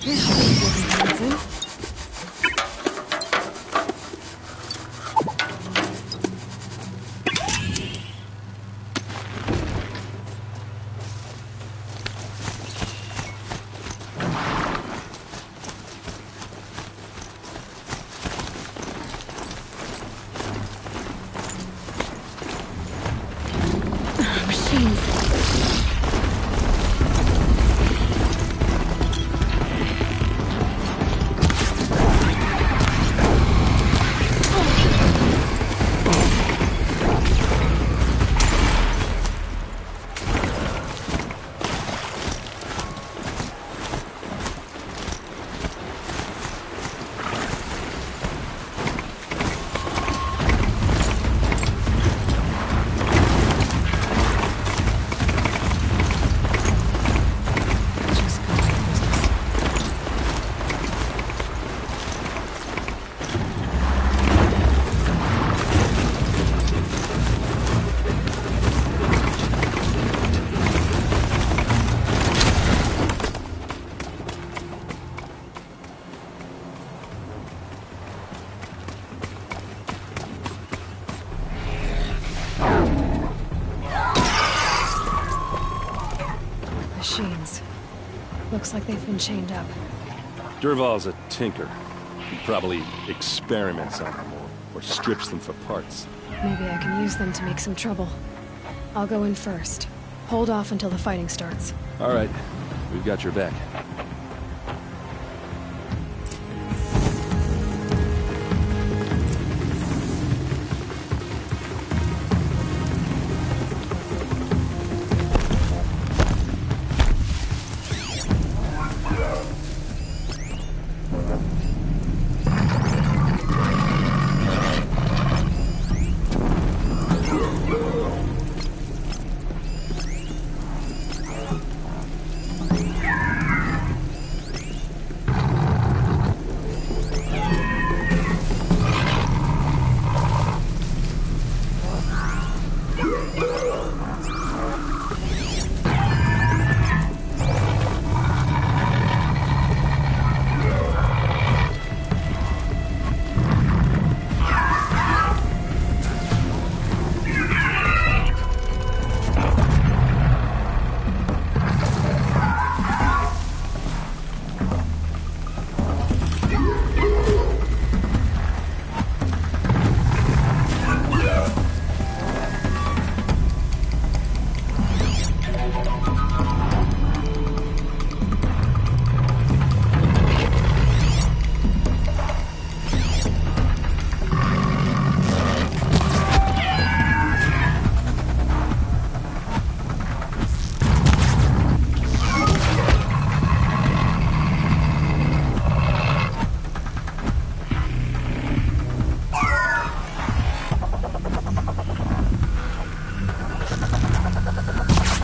This should be good and handsome. Looks like they've been chained up. Durval's a tinker. He probably experiments on them or strips them for parts. Maybe I can use them to make some trouble. I'll go in first. Hold off until the fighting starts. All right. We've got your back.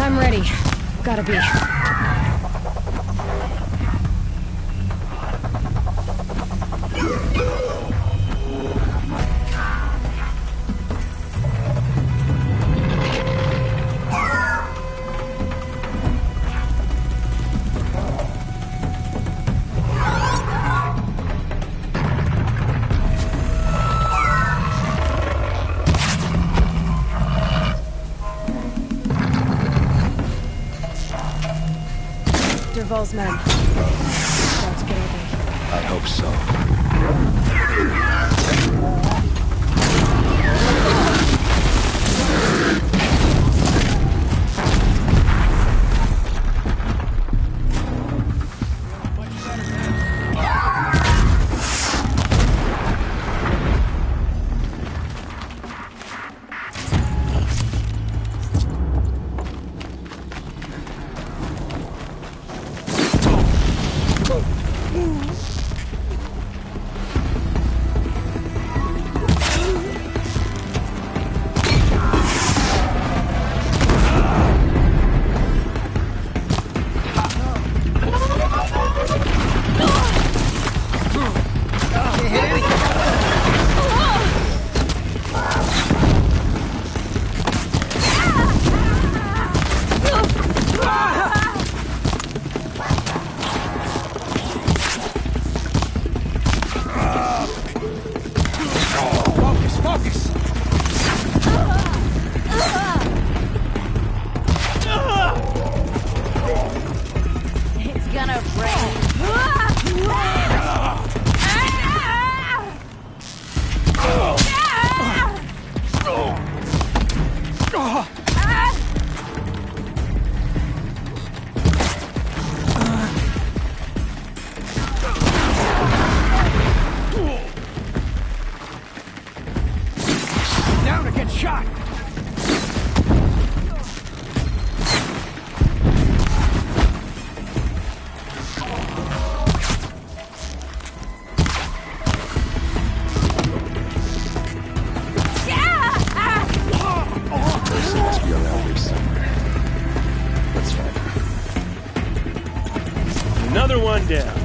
I'm ready. Gotta be. Durval's men. About to get over here. I hope so. Down to get shot! Person must be around here somewhere. Let's find her. Another one down.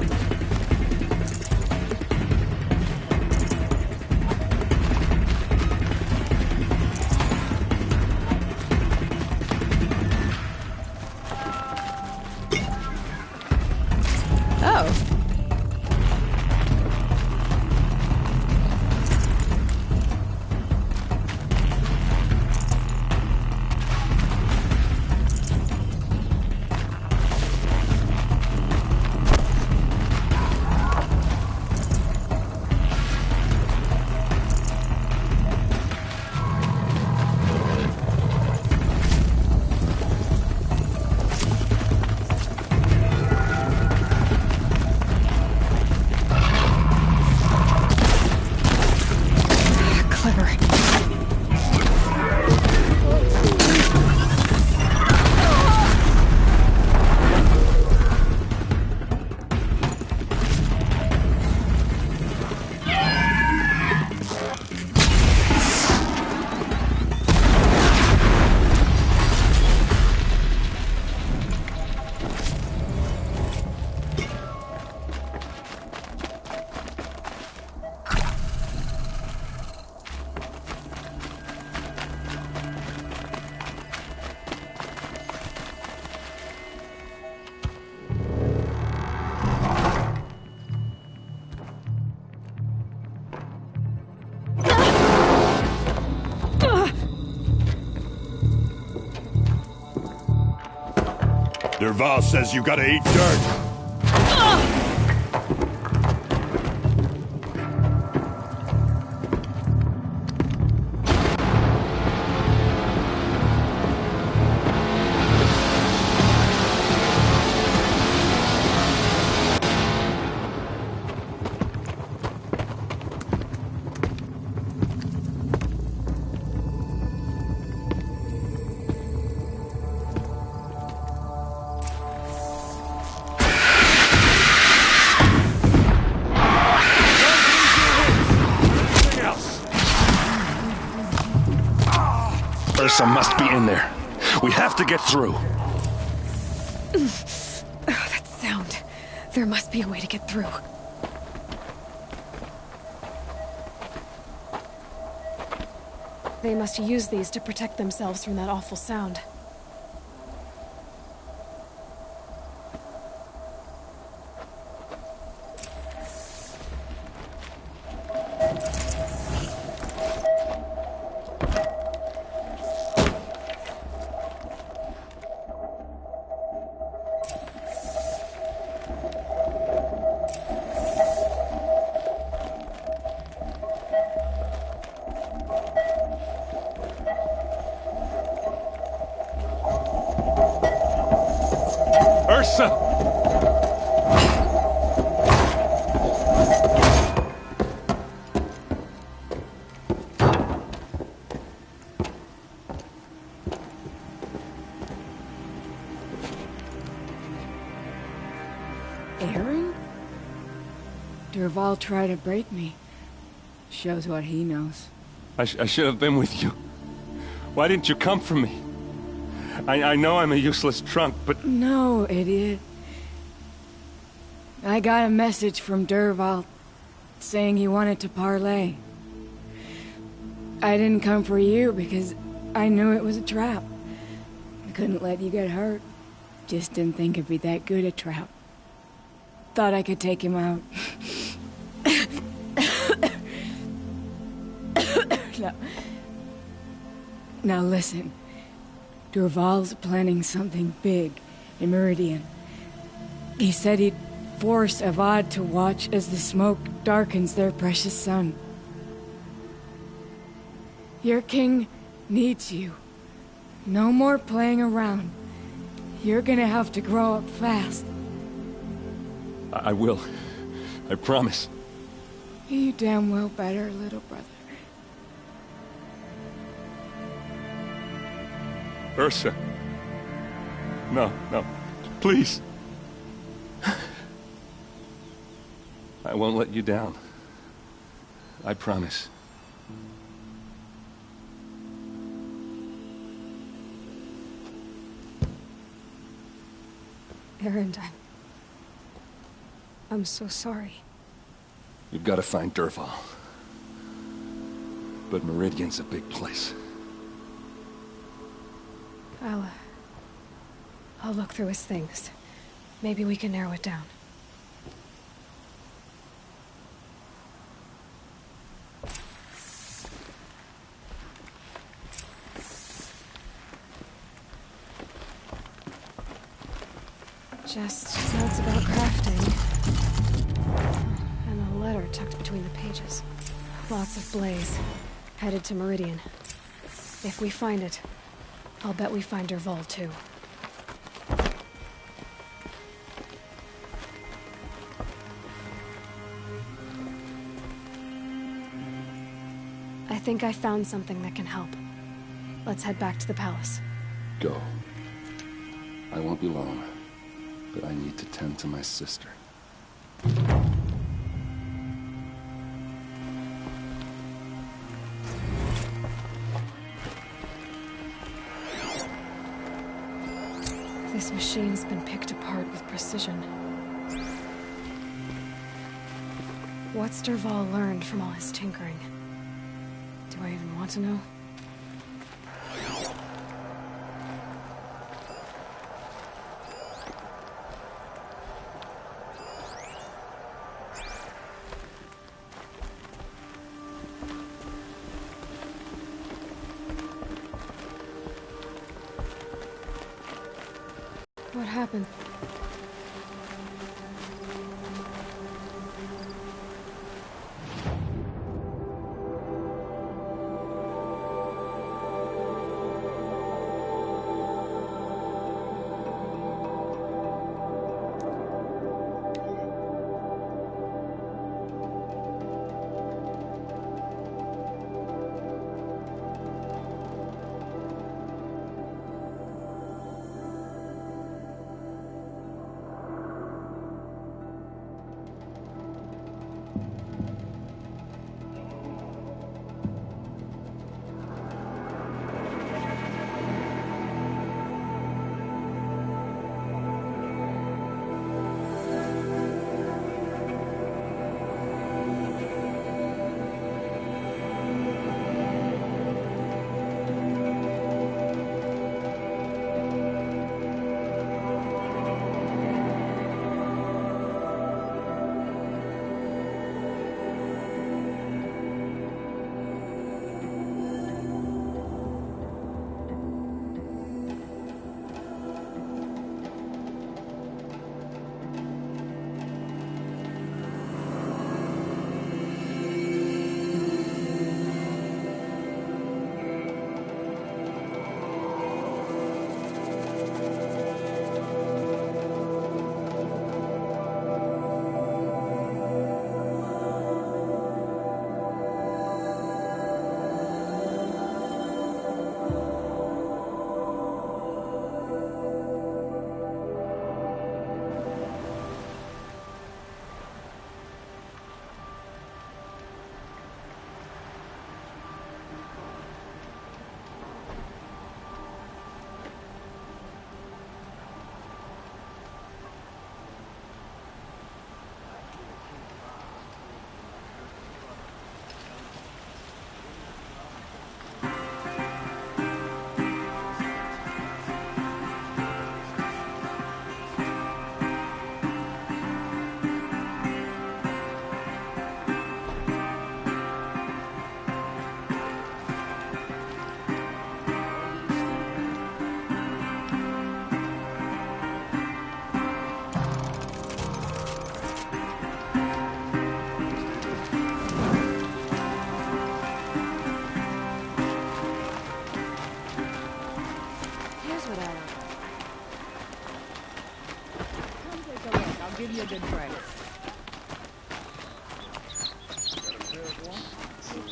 Oh. Derval says you gotta eat dirt. Ursa must be in there. We have to get through. Oh, that sound. There must be a way to get through. They must use these to protect themselves from that awful sound. Ursa! Aaron? Derval tried to break me. Shows what he knows. I should have been with you. Why didn't you come for me? I know I'm a useless trunk, but... No, idiot. I got a message from Derval saying he wanted to parlay. I didn't come for you because I knew it was a trap. I couldn't let you get hurt. Just didn't think it'd be that good a trap. Thought I could take him out. Now listen. Derval's planning something big in Meridian. He said he'd force Avad to watch as the smoke darkens their precious sun. Your king needs you. No more playing around. You're gonna have to grow up fast. I will. I promise. You damn well better, little brother. Ursa. No, no. Please. I won't let you down. I promise. Erend, I'm so sorry. You've got to find Dervahl. But Meridian's a big place. I'll look through his things. Maybe we can narrow it down. Just notes about crafting. And a letter tucked between the pages. Lots of blaze. Headed to Meridian. If we find it, I'll bet we find Dervahl too. I think I found something that can help. Let's head back to the palace. Go. I won't be long, but I need to tend to my sister. This machine's been picked apart with precision. What's Dervahl learned from all his tinkering? Do I even want to know? What happened?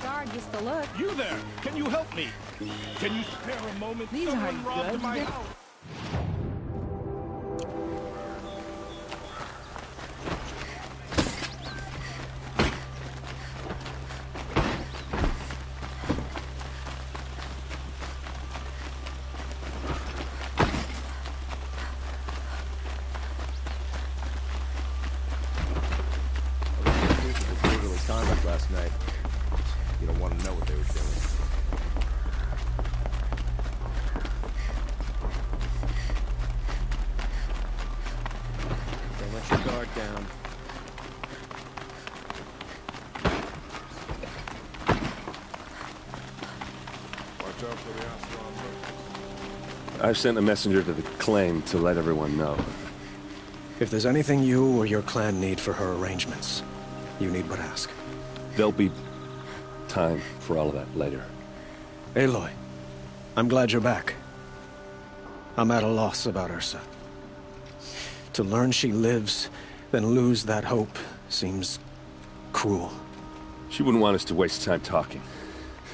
guard used to look. You there! Can you help me? Can you spare a moment? These Someone aren't robbed good. my They're- house. Conduct last night. You don't want to know what they were doing. Don't let your guard down. Watch out for the Aslan. I've sent a messenger to the claim to let everyone know. If there's anything you or your clan need for her arrangements, you need but ask. There'll be time for all of that later. Aloy, I'm glad you're back. I'm at a loss about Ursa. To learn she lives, then lose that hope, seems cruel. She wouldn't want us to waste time talking.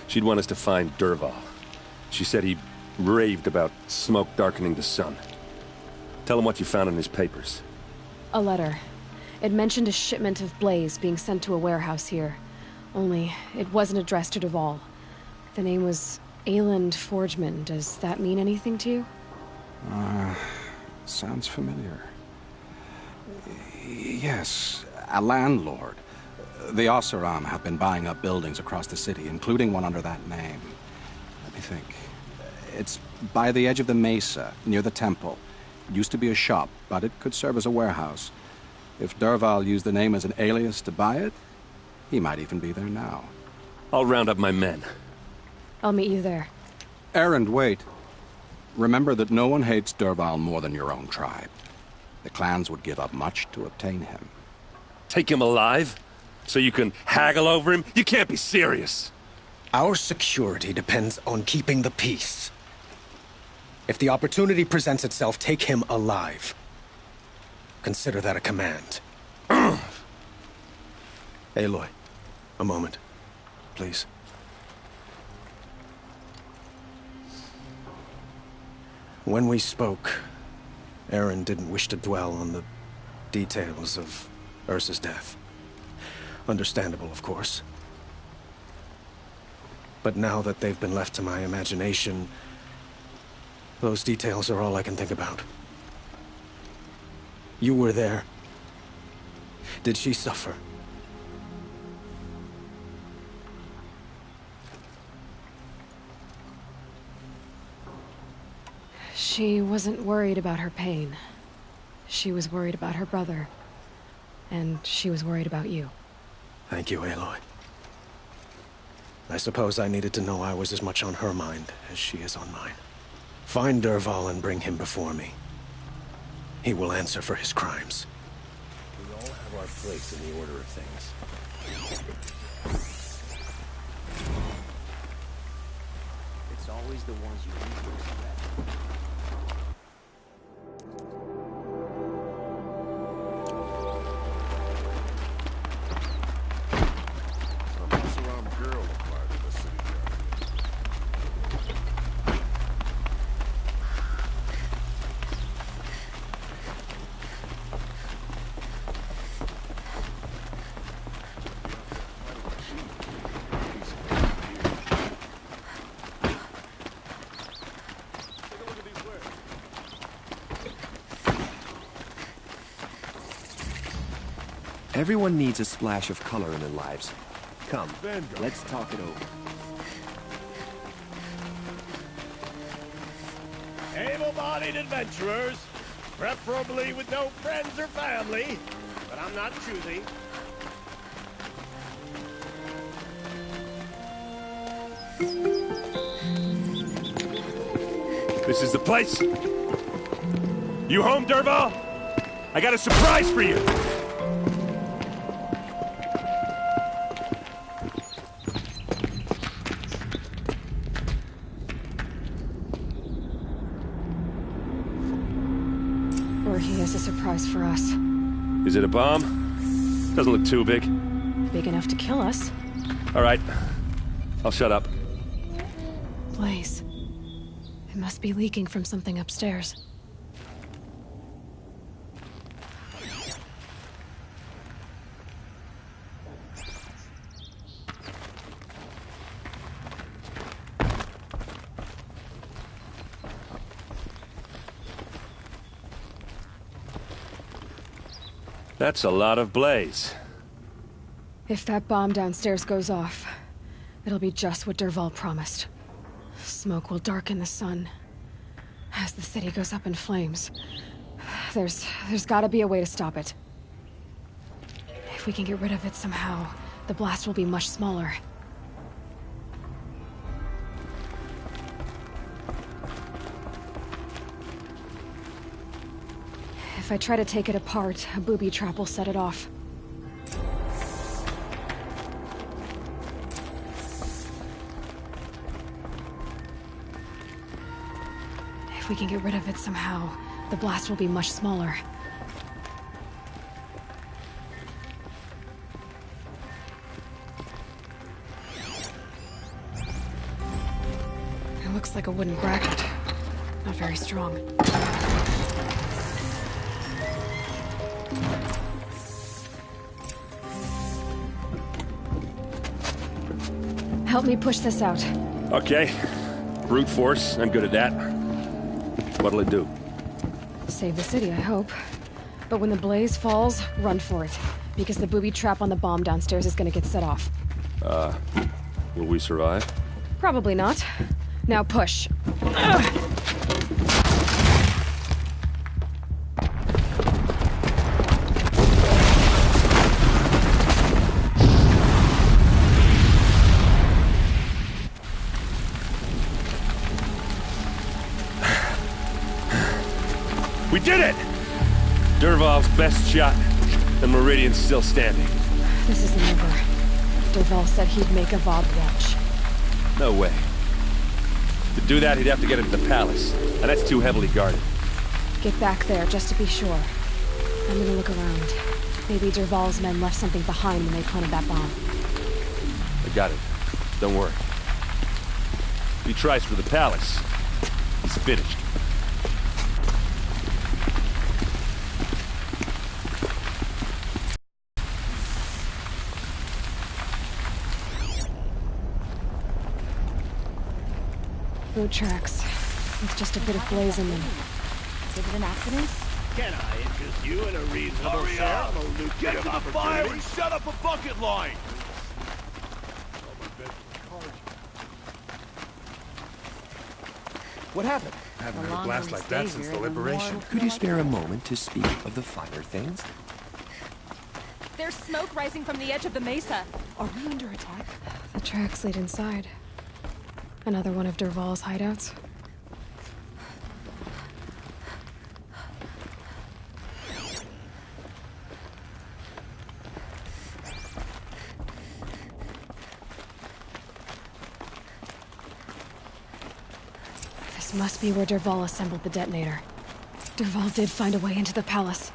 She'd want us to find Dervahl. She said he raved about smoke darkening the sun. Tell him what you found in his papers. A letter. It mentioned a shipment of blaze being sent to a warehouse here. Only, it wasn't addressed to Dervahl. The name was Ayland Forgeman. Does that mean anything to you? Sounds familiar. Yes, a landlord. The Oseram have been buying up buildings across the city, including one under that name. Let me think. It's by the edge of the mesa, near the temple. It used to be a shop, but it could serve as a warehouse. If Dervahl used the name as an alias to buy it, he might even be there now. I'll round up my men. I'll meet you there. Erend, wait. Remember that no one hates Dervahl more than your own tribe. The clans would give up much to obtain him. Take him alive? So you can haggle over him? You can't be serious. Our security depends on keeping the peace. If the opportunity presents itself, take him alive. Consider that a command. Aloy, a moment, please. When we spoke, Erend didn't wish to dwell on the details of Ursa's death. Understandable, of course. But now that they've been left to my imagination, those details are all I can think about. You were there. Did she suffer? She wasn't worried about her pain. She was worried about her brother. And she was worried about you. Thank you, Aloy. I suppose I needed to know I was as much on her mind as she is on mine. Find Dervahl and bring him before me. He will answer for his crimes. We all have our place in the order of things. It's always the ones you least expect. Everyone needs a splash of color in their lives. Come, let's talk it over. Able-bodied adventurers, preferably with no friends or family, but I'm not choosy. This is the place? You home, Dervahl? I got a surprise for you! Or he has a surprise for us. Is it a bomb? Doesn't look too big. Big enough to kill us. All right. I'll shut up. Blaze. It must be leaking from something upstairs. That's a lot of blaze. If that bomb downstairs goes off, it'll be just what Dervahl promised. Smoke will darken the sun. As the city goes up in flames, there's gotta be a way to stop it. If we can get rid of it somehow, the blast will be much smaller. If I try to take it apart, a booby trap will set it off. If we can get rid of it somehow, the blast will be much smaller. It looks like a wooden bracket. Not very strong. Help me push this out. Okay. Brute force, I'm good at that. What'll it do? Save the city, I hope. But when the blaze falls, run for it. Because the booby trap on the bomb downstairs is gonna get set off. Will we survive? Probably not. Now push. We did it! Dervahl's best shot, and Meridian's still standing. This isn't over. Dervahl said he'd make Avad watch. No way. To do that, he'd have to get into the palace, and that's too heavily guarded. Get back there, just to be sure. I'm gonna look around. Maybe Dervahl's men left something behind when they planted that bomb. I got it. Don't worry. If he tries for the palace, he's finished. Boot tracks. With just a bit of blaze in them. Is it an accident? Can I interest you in a reasonable share of a lucrative Get to the fire opportunity? and set up a bucket line! What happened? Having a blast like that since the liberation. Could you spare a moment to speak of the finer things? There's smoke rising from the edge of the mesa. Are we under attack? The tracks lead inside. Another one of Dervahl's hideouts. This must be where Dervahl assembled the detonator. Dervahl did find a way into the palace.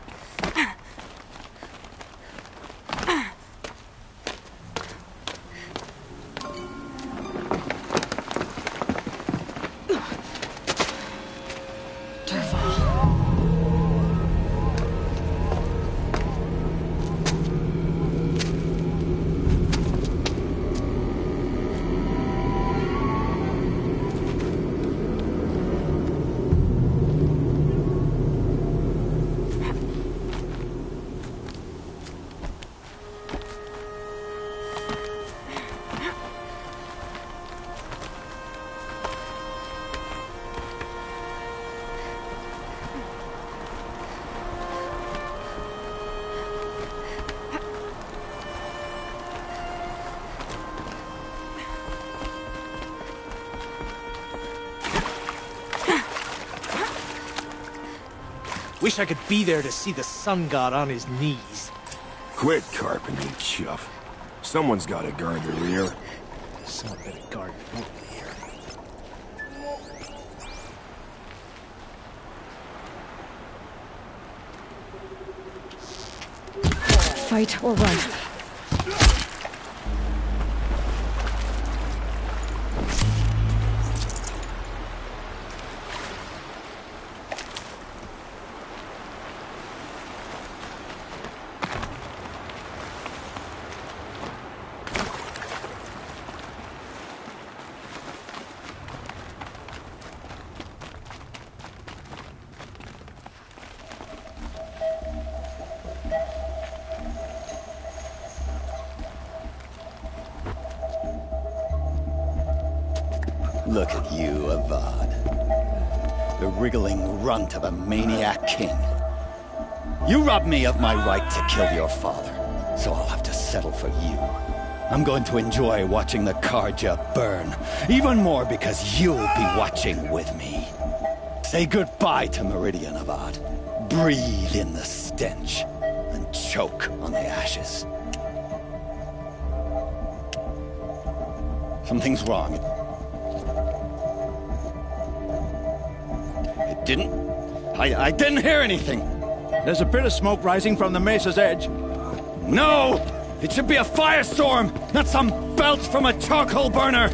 Wish I could be there to see the sun god on his knees. Quit carping, you chuff. Someone's gotta guard the rear. Someone better guard over here. Fight or run. Look at you, Avad. The wriggling runt of a maniac king. You robbed me of my right to kill your father, so I'll have to settle for you. I'm going to enjoy watching the Karja burn, even more because you'll be watching with me. Say goodbye to Meridian, Avad. Breathe in the stench, and choke on the ashes. Something's wrong. It didn't... I didn't hear anything. There's a bit of smoke rising from the mesa's edge. No! It should be a firestorm, not some belch from a charcoal burner!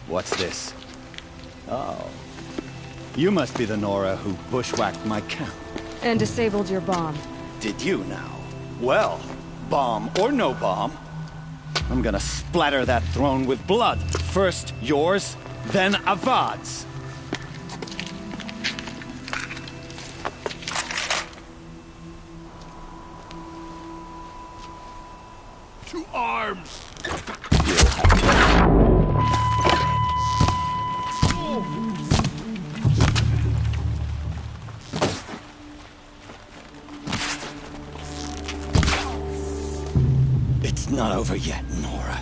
What's this? Oh. You must be the Nora who bushwhacked my camp. And disabled your bomb. Did you now? Well, bomb or no bomb, I'm gonna splatter that throne with blood. First yours, then Avad's. To arms! It's not over yet, Nora.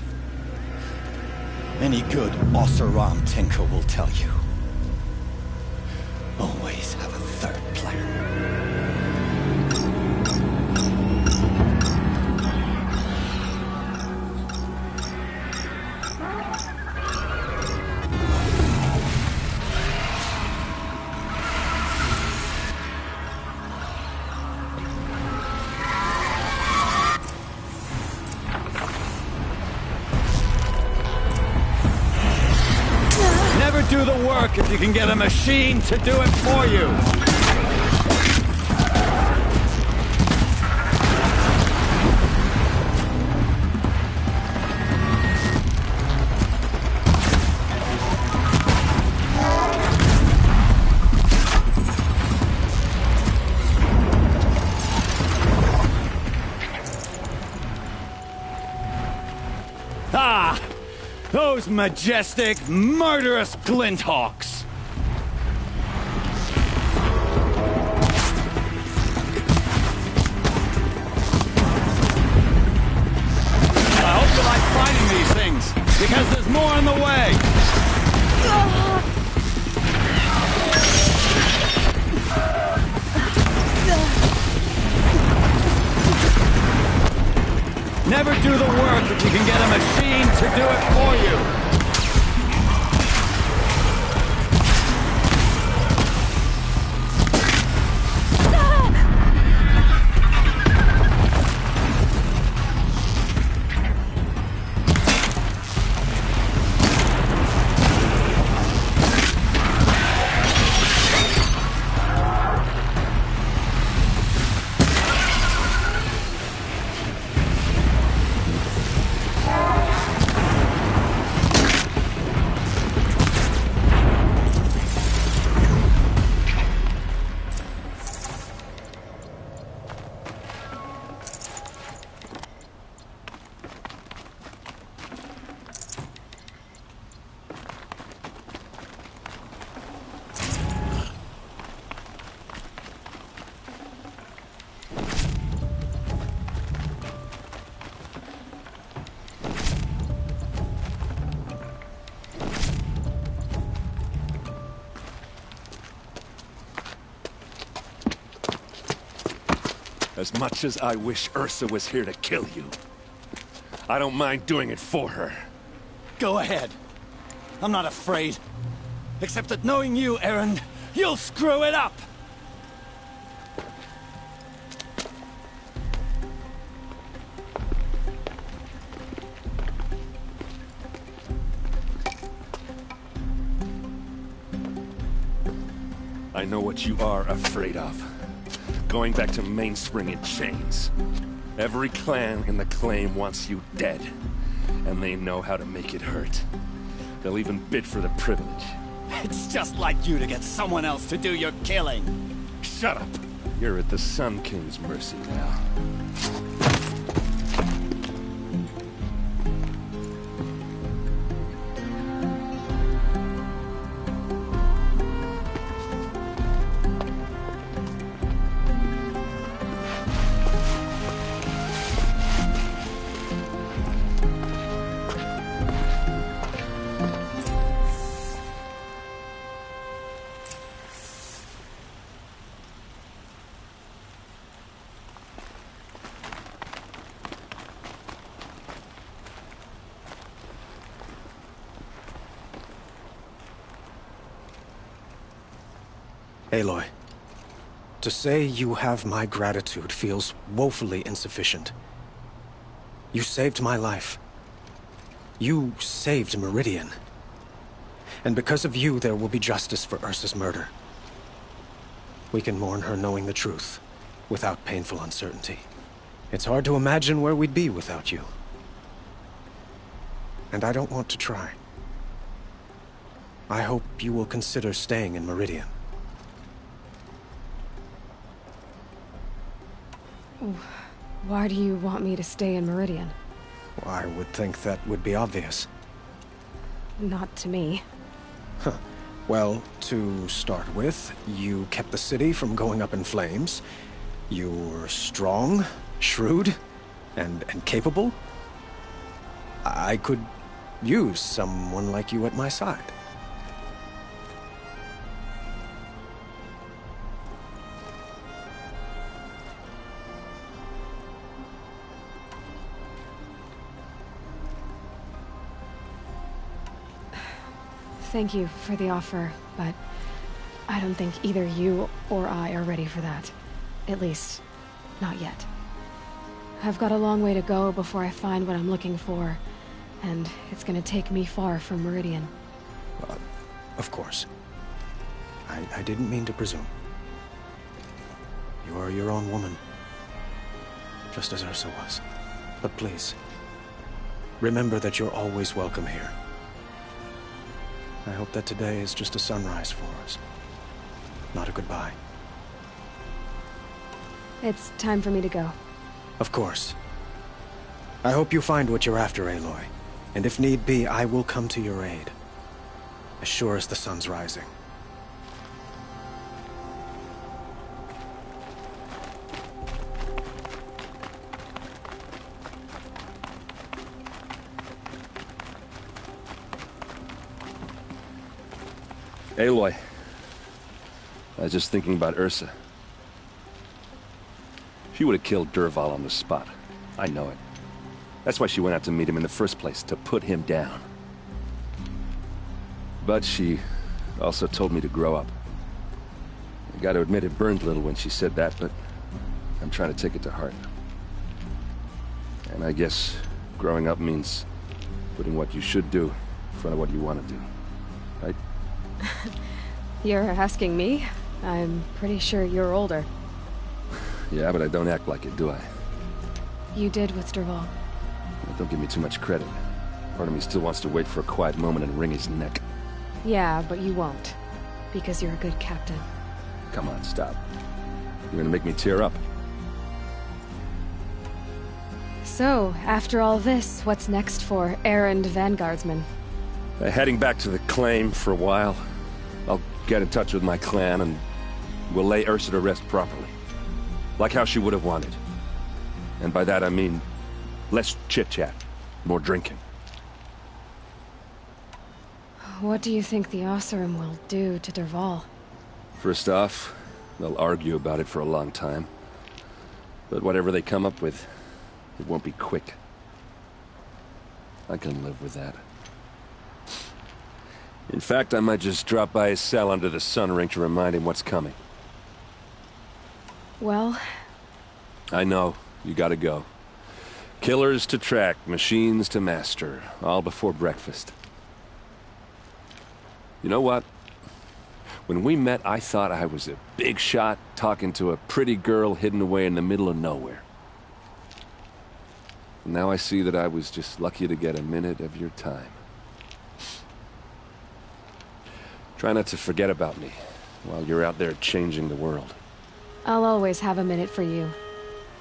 Any good Oseram tinker will tell you. Always have a third plan. Do the work if you can get a machine to do it for you. Ah! Those majestic, murderous glinthawks! I hope you like finding these things, because there's more on the way! Never do the work if you can get a machine to do it for you. As much as I wish Ursa was here to kill you, I don't mind doing it for her. Go ahead. I'm not afraid. Except that knowing you, Aaron, you'll screw it up! I know what you are afraid of. going back to Mainspring in chains. Every clan in the claim wants you dead, and they know how to make it hurt. They'll even bid for the privilege. It's just like you to get someone else to do your killing. Shut up! You're at the Sun King's mercy now. Aloy, to say you have my gratitude feels woefully insufficient. You saved my life. You saved Meridian. And because of you, there will be justice for Ursa's murder. We can mourn her knowing the truth, without painful uncertainty. It's hard to imagine where we'd be without you. And I don't want to try. I hope you will consider staying in Meridian. Why do you want me to stay in Meridian? Well, I would think that would be obvious. Not to me. Huh. Well, to start with, you kept the city from going up in flames. You were strong, shrewd, and capable. I could use someone like you at my side. Thank you for the offer, but I don't think either you or I are ready for that. At least, not yet. I've got a long way to go before I find what I'm looking for, and it's gonna take me far from Meridian. Of course. I didn't mean to presume. You are your own woman, just as Ursa was. But please, remember that you're always welcome here. I hope that today is just a sunrise for us, not a goodbye. It's time for me to go. Of course. I hope you find what you're after, Aloy. And if need be, I will come to your aid. As sure as the sun's rising. Aloy, I was just thinking about Ursa. She would have killed Dervahl on the spot. I know it. That's why she went out to meet him in the first place, to put him down. But she also told me to grow up. I gotta admit it burned a little when she said that, but I'm trying to take it to heart. And I guess growing up means putting what you should do in front of what you want to do. Right? You're asking me? I'm pretty sure you're older. Yeah, but I don't act like it, do I? You did with Dervahl. Well, don't give me too much credit. Part of me still wants to wait for a quiet moment and wring his neck. Yeah, but you won't. Because you're a good captain. Come on, stop. You're gonna make me tear up. So, after all this, what's next for errand vanguardsman? Heading back to the claim for a while. I'll get in touch with my clan and we'll lay Ursa to rest properly. Like how she would have wanted. And by that I mean less chit-chat, more drinking. What do you think the Oseram will do to Dervahl? First off, they'll argue about it for a long time. But whatever they come up with, it won't be quick. I can live with that. In fact, I might just drop by his cell under the sun ring to remind him what's coming. Well... I know. You gotta go. Killers to track, machines to master. All before breakfast. You know what? When we met, I thought I was a big shot talking to a pretty girl hidden away in the middle of nowhere. Now I see that I was just lucky to get a minute of your time. Try not to forget about me while you're out there changing the world. I'll always have a minute for you.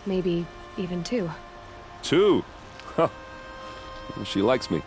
Maybe even two. Two? Huh. Well, she likes me.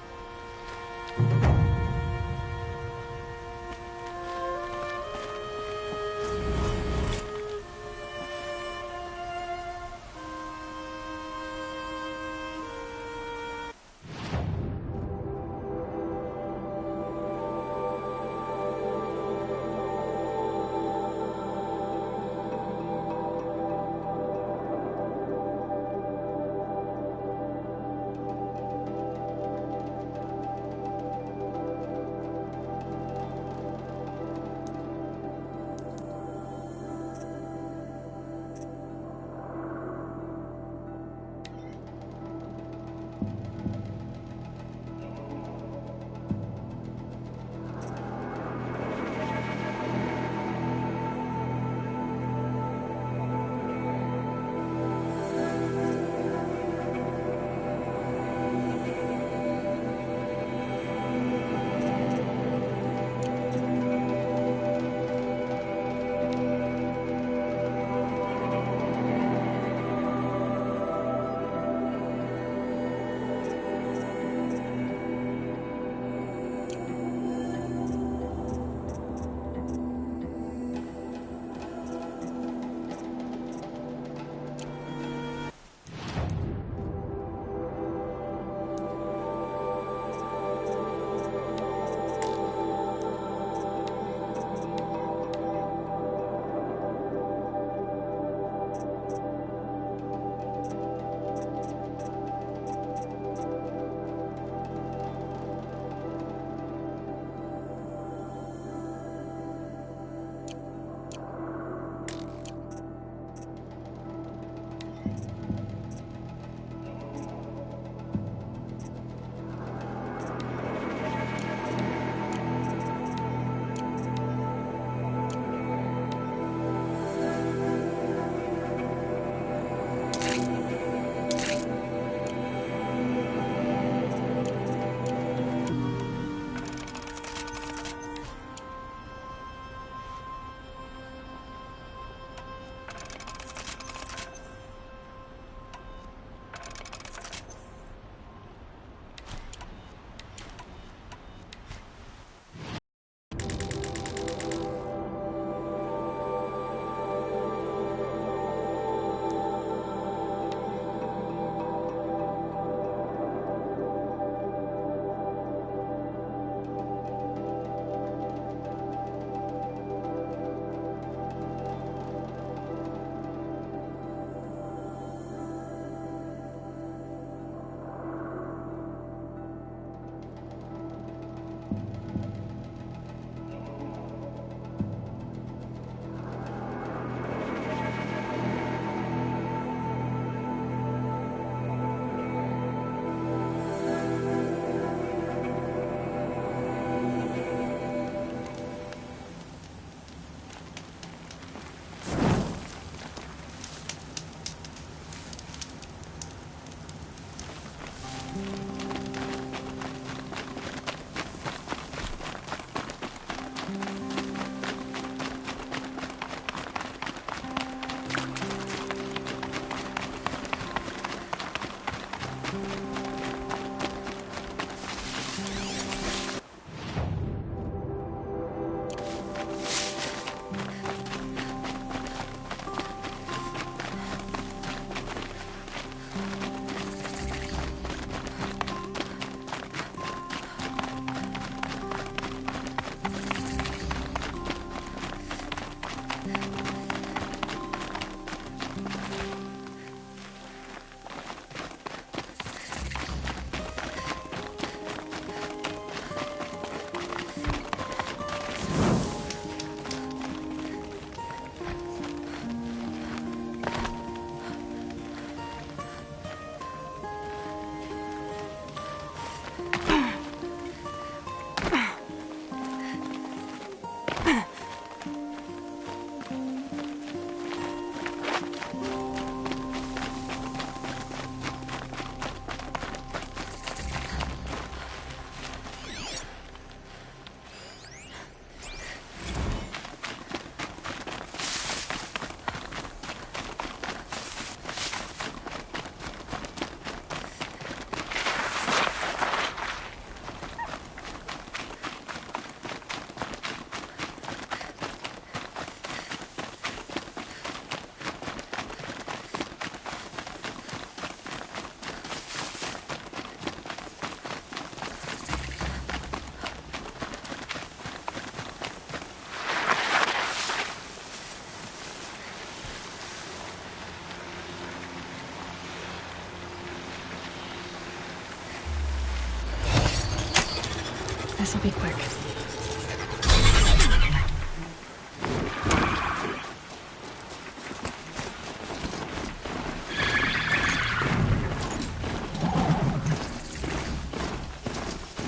This'll be quick.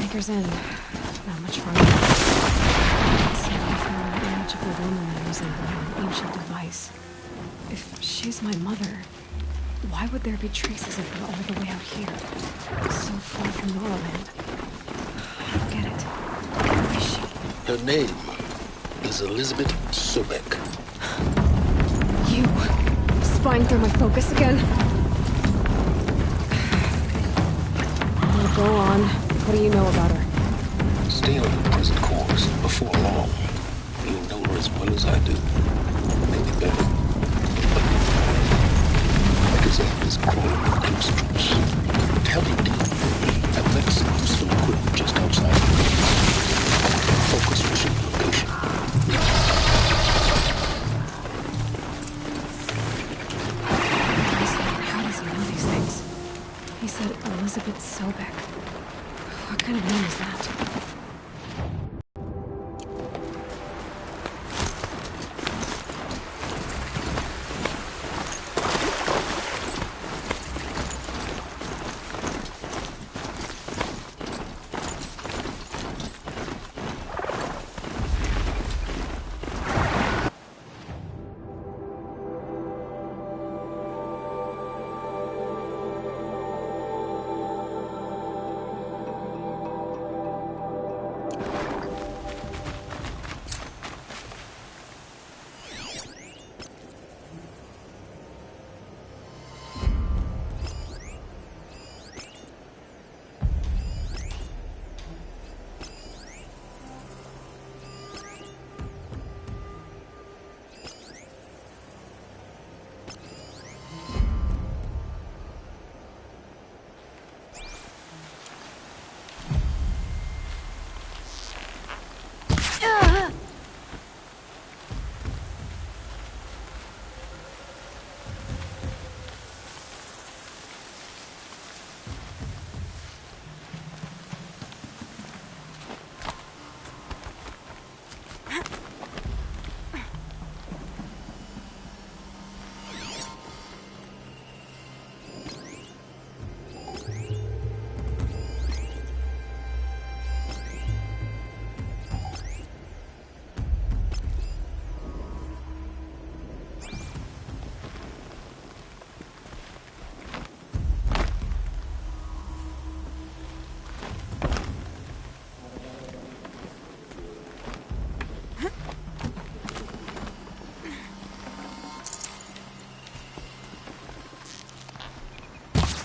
Maker's End. Not much farther. See from the image of a woman resembling an ancient device. If she's my mother, why would there be traces of her all the way out here? So far from Norland. I don't get it. Who is she? Her name is Elizabeth Sobek. You! Spying through my focus again? Well, go on. What do you know about her? Stay on your present course. Before long, you'll know her as well as I do. Maybe better. His name is Crawling Cruise. Tell him, Dean, I've met some useful equipment just outside. Focus mission location. How does he know these things? He said Elizabeth Sobek. What kind of name is that?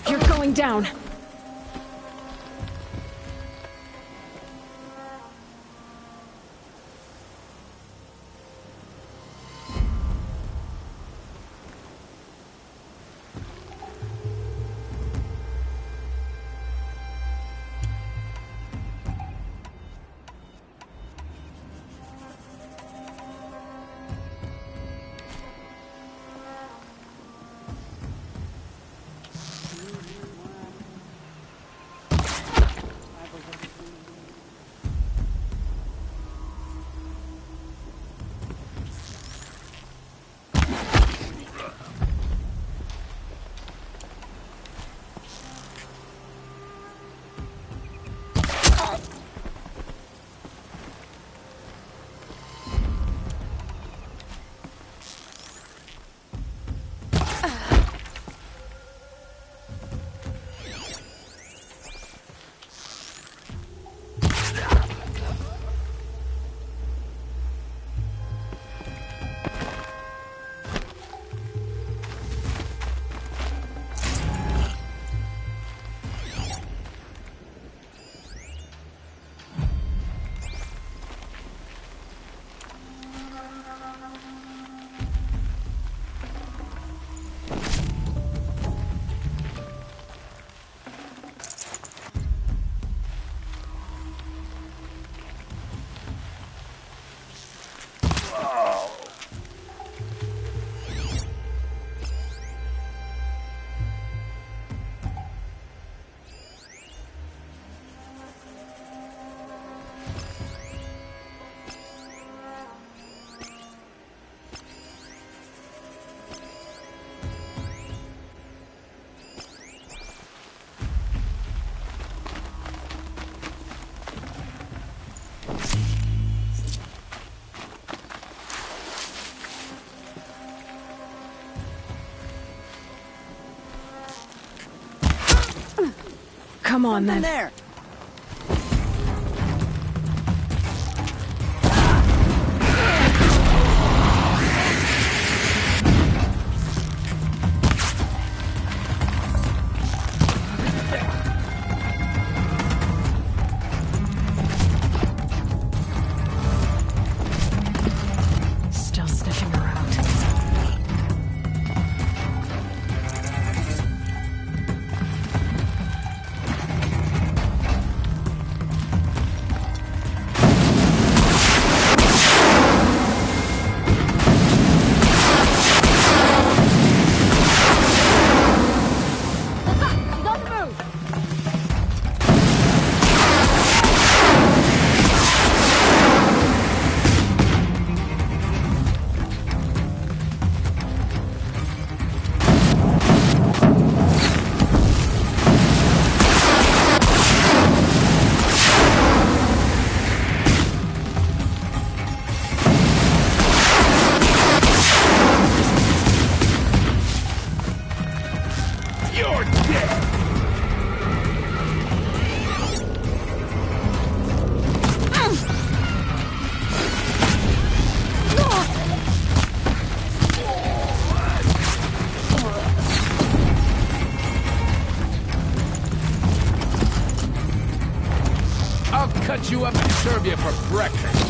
You're going down. Come on, then. There. Still sniffing around. He's on the move. You're dead! I'll cut you up and serve you for breakfast.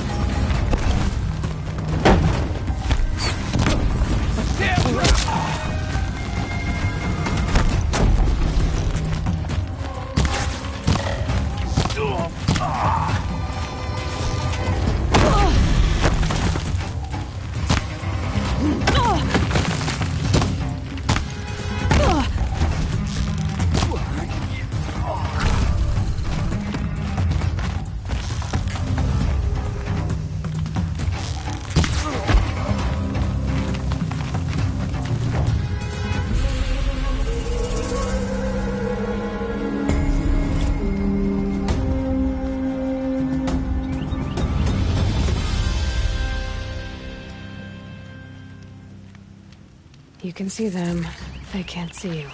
You can see them. They can't see you.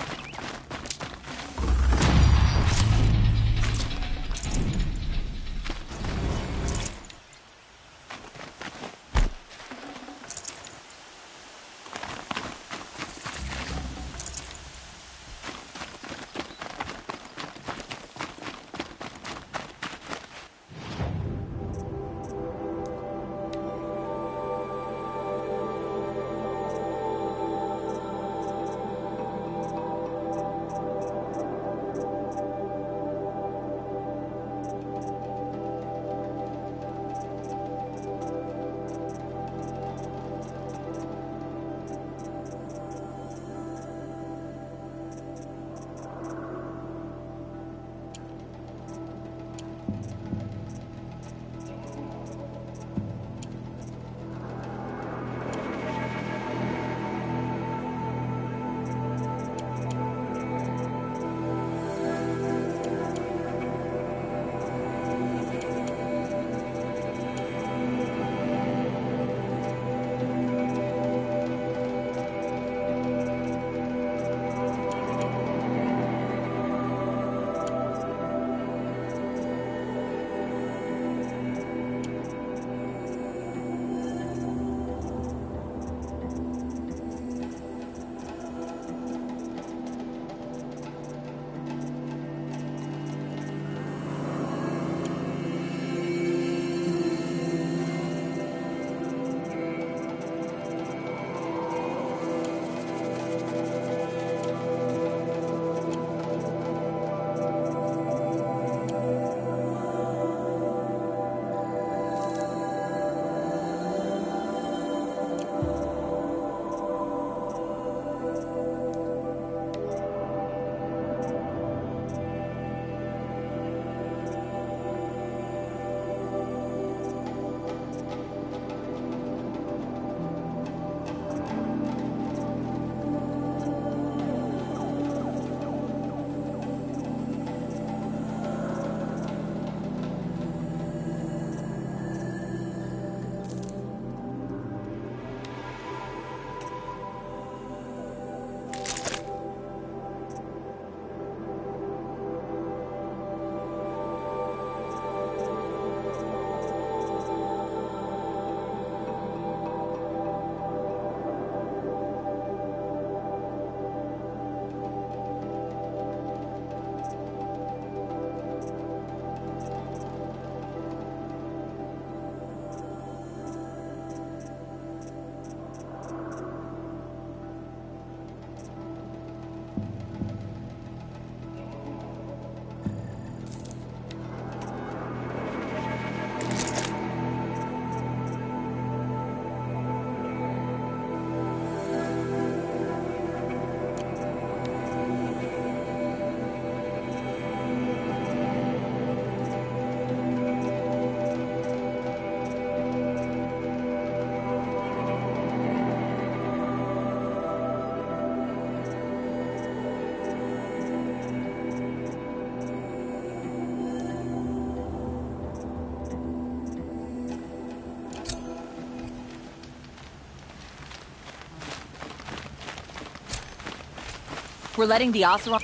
We're letting the Oseram...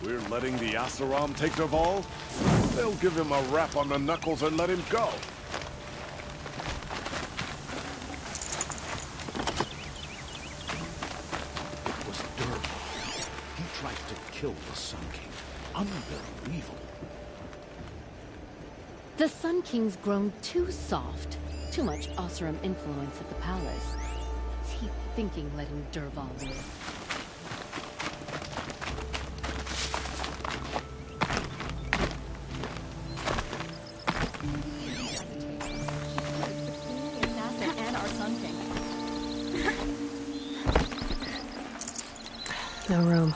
We're letting the Oseram take Dervahl? They'll give him a rap on the knuckles and let him go. It was Dervahl. He tried to kill the Sun King. Unbelievable. The Sun King's grown too soft. Too much Oseram influence at the palace. What's he thinking letting Dervahl live? No room.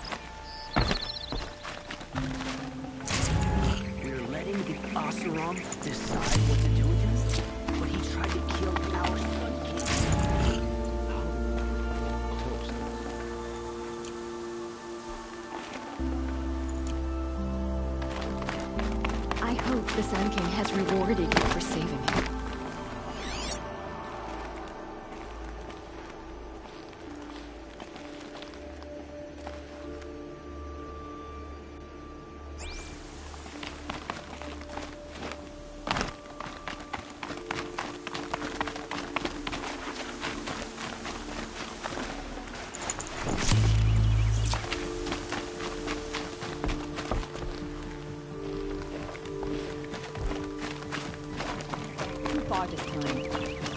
We're letting the Oseram decide what to do with him, but he tried to kill our Sun King. I hope the Sun King has rewarded you for saving him.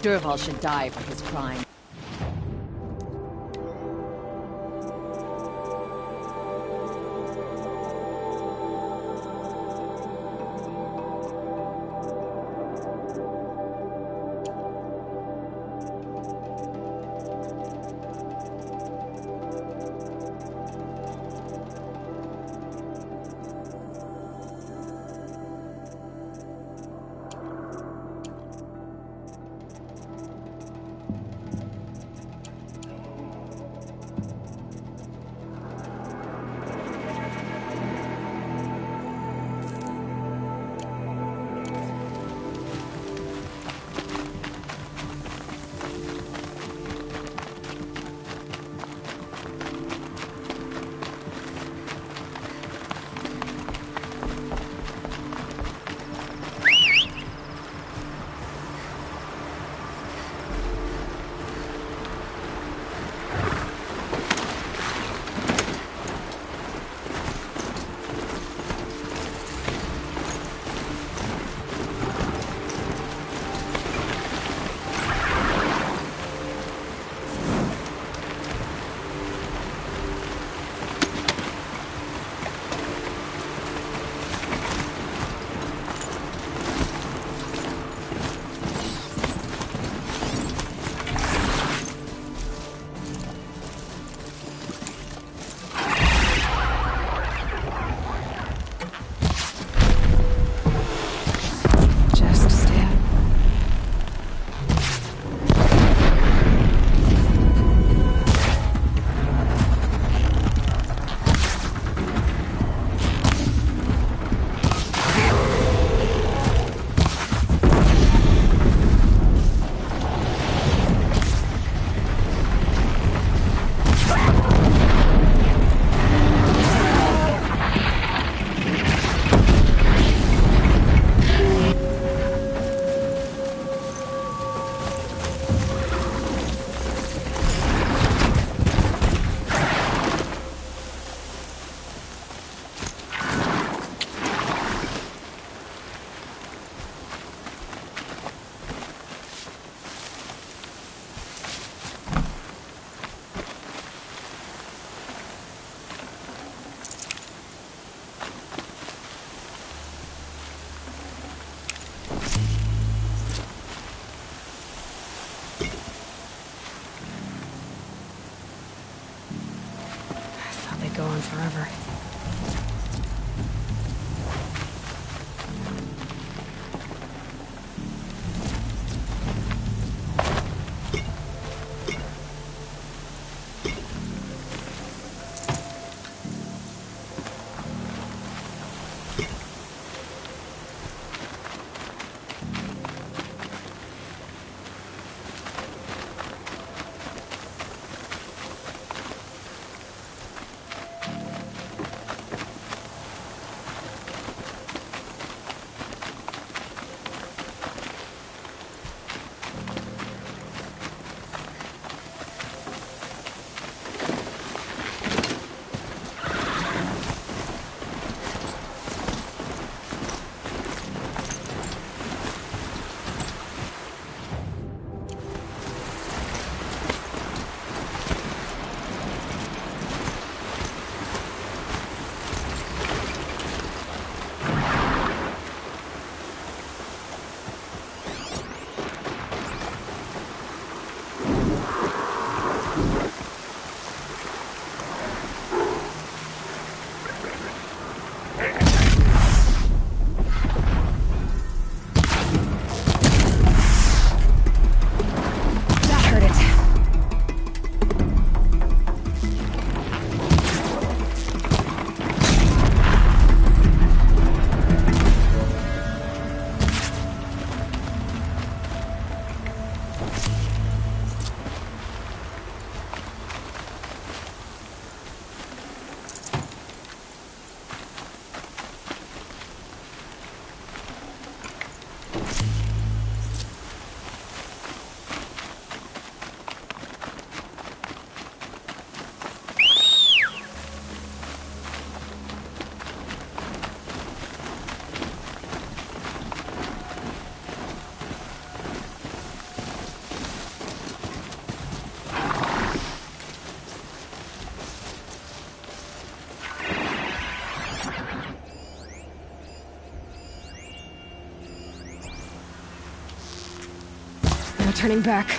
Dervahl should die for his crime. go on forever. No turning back.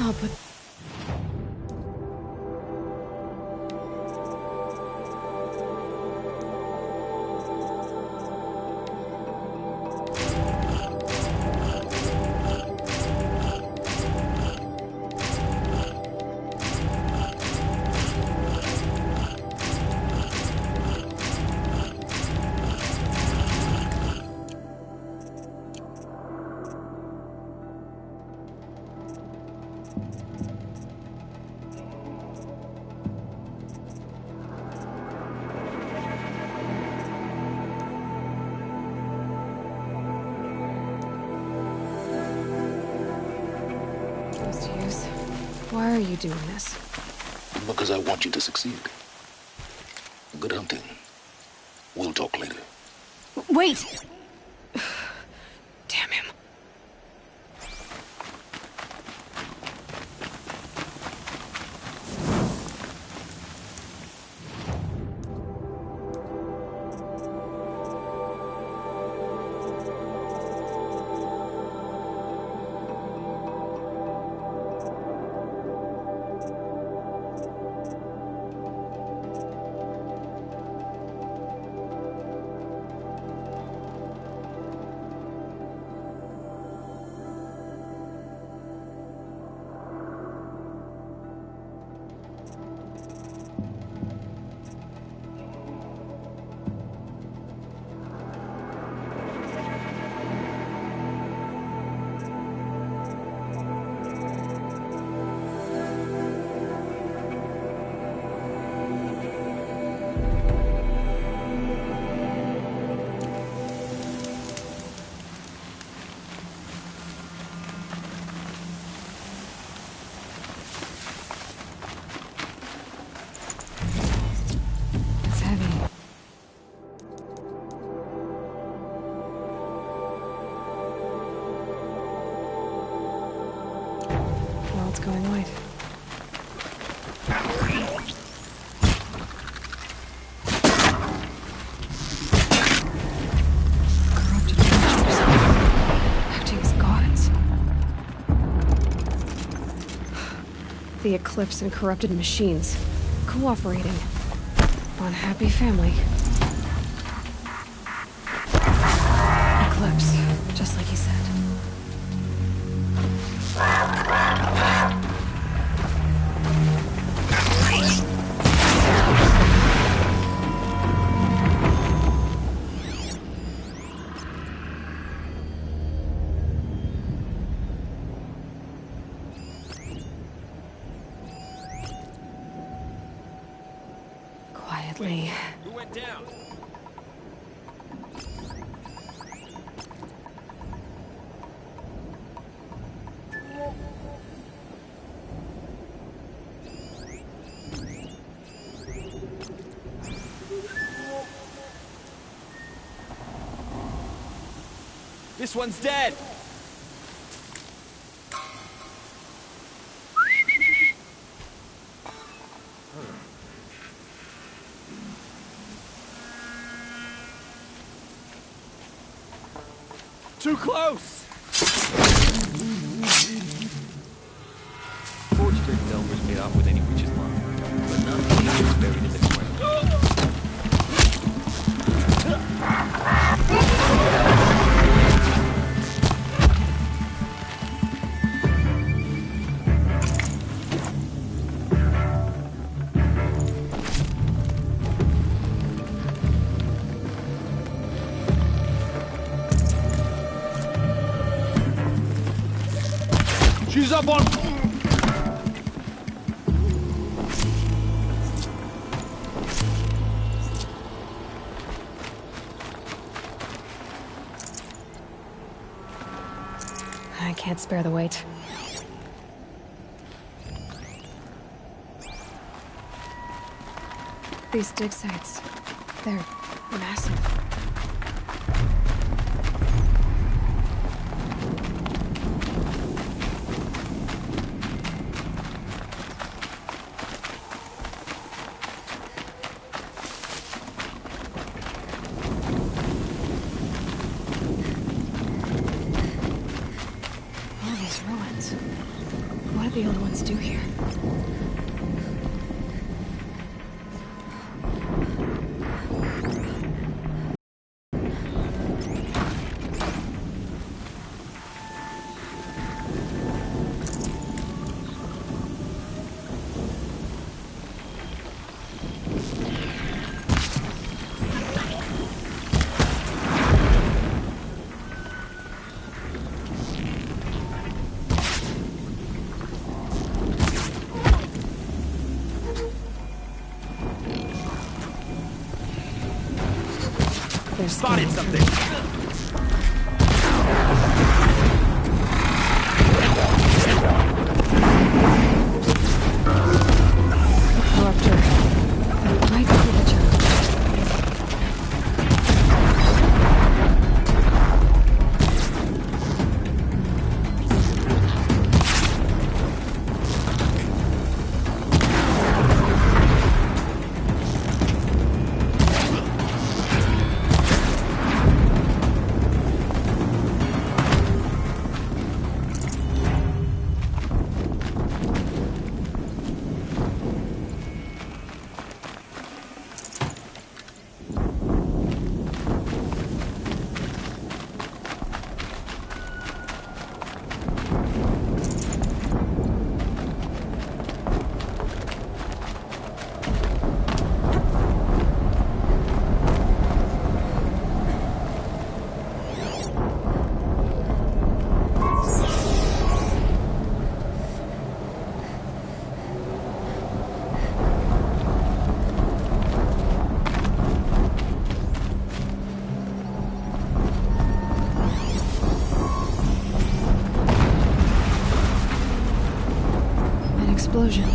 I'll put... Why are you doing this? Because I want you to succeed. Good hunting. We'll talk later. Wait! Damn him. It's going white. Corrupted creatures. Acting as gods. The Eclipse and corrupted machines. Cooperating. Unhappy family. Eclipse, just like he said. Quietly. Who went down? This one's dead! Too close! Forged Delvers made off with any witch's mark, but none of the creatures buried in the ground. She's up on... I can't spare the weight. These dig sites, they're massive. All these ruins. What did the old ones do here? Spotted something! Corruptor. That might be the challenge. Explosion.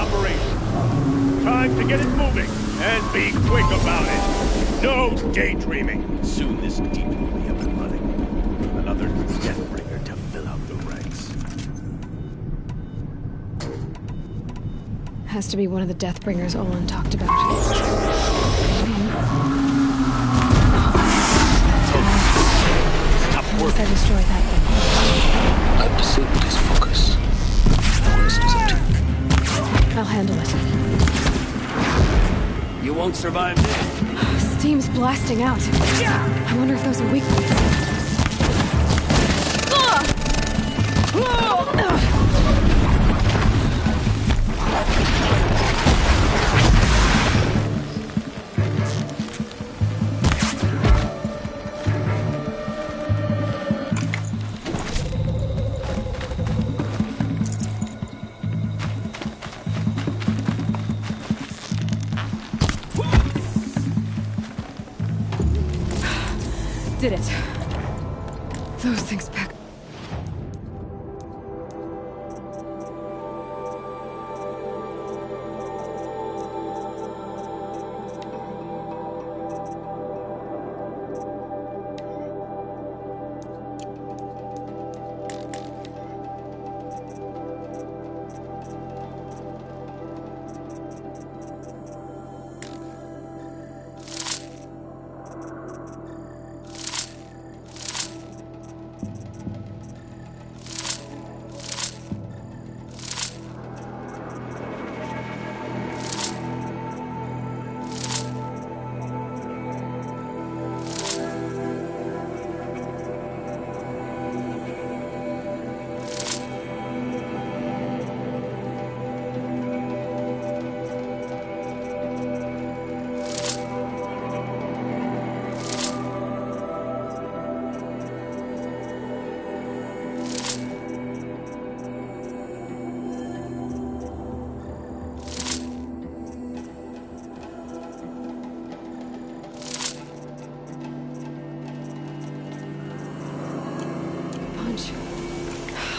operation. Time to get it moving, and be quick about it. No daydreaming. Soon this depot will be up and running. Another Deathbringer to fill out the ranks. Has to be one of the Deathbringers Olin talked about. Stop Once I destroy that thing. I've disabled his focus. The rest is up to you. I'll handle it. You won't survive this. Steam's blasting out. I wonder if those are weak points. Did it. Those things pack.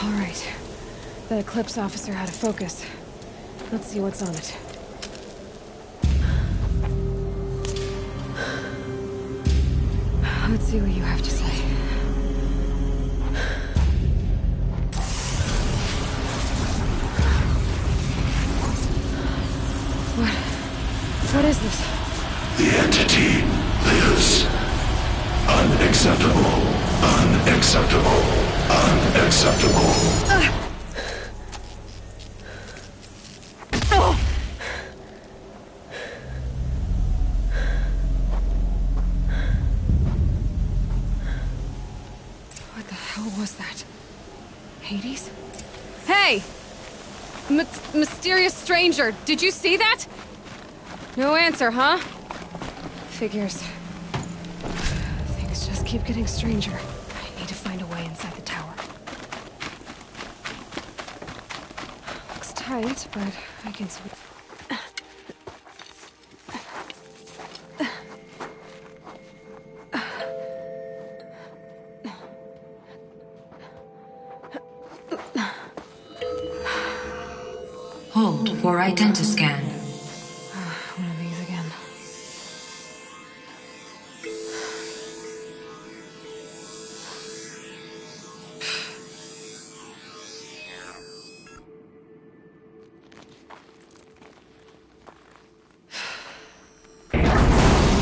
All right. That Eclipse officer had a focus. Let's see what's on it. Let's see what you have to say. What is this? The entity lives. Unacceptable. Unacceptable. Unacceptable. What the hell was that? Hades? Hey! Mysterious stranger, did you see that? No answer, huh? Figures. Things just keep getting stranger. I need to find a way inside the tower. Looks tight, but I can see. Hold for identiscan. One of these again.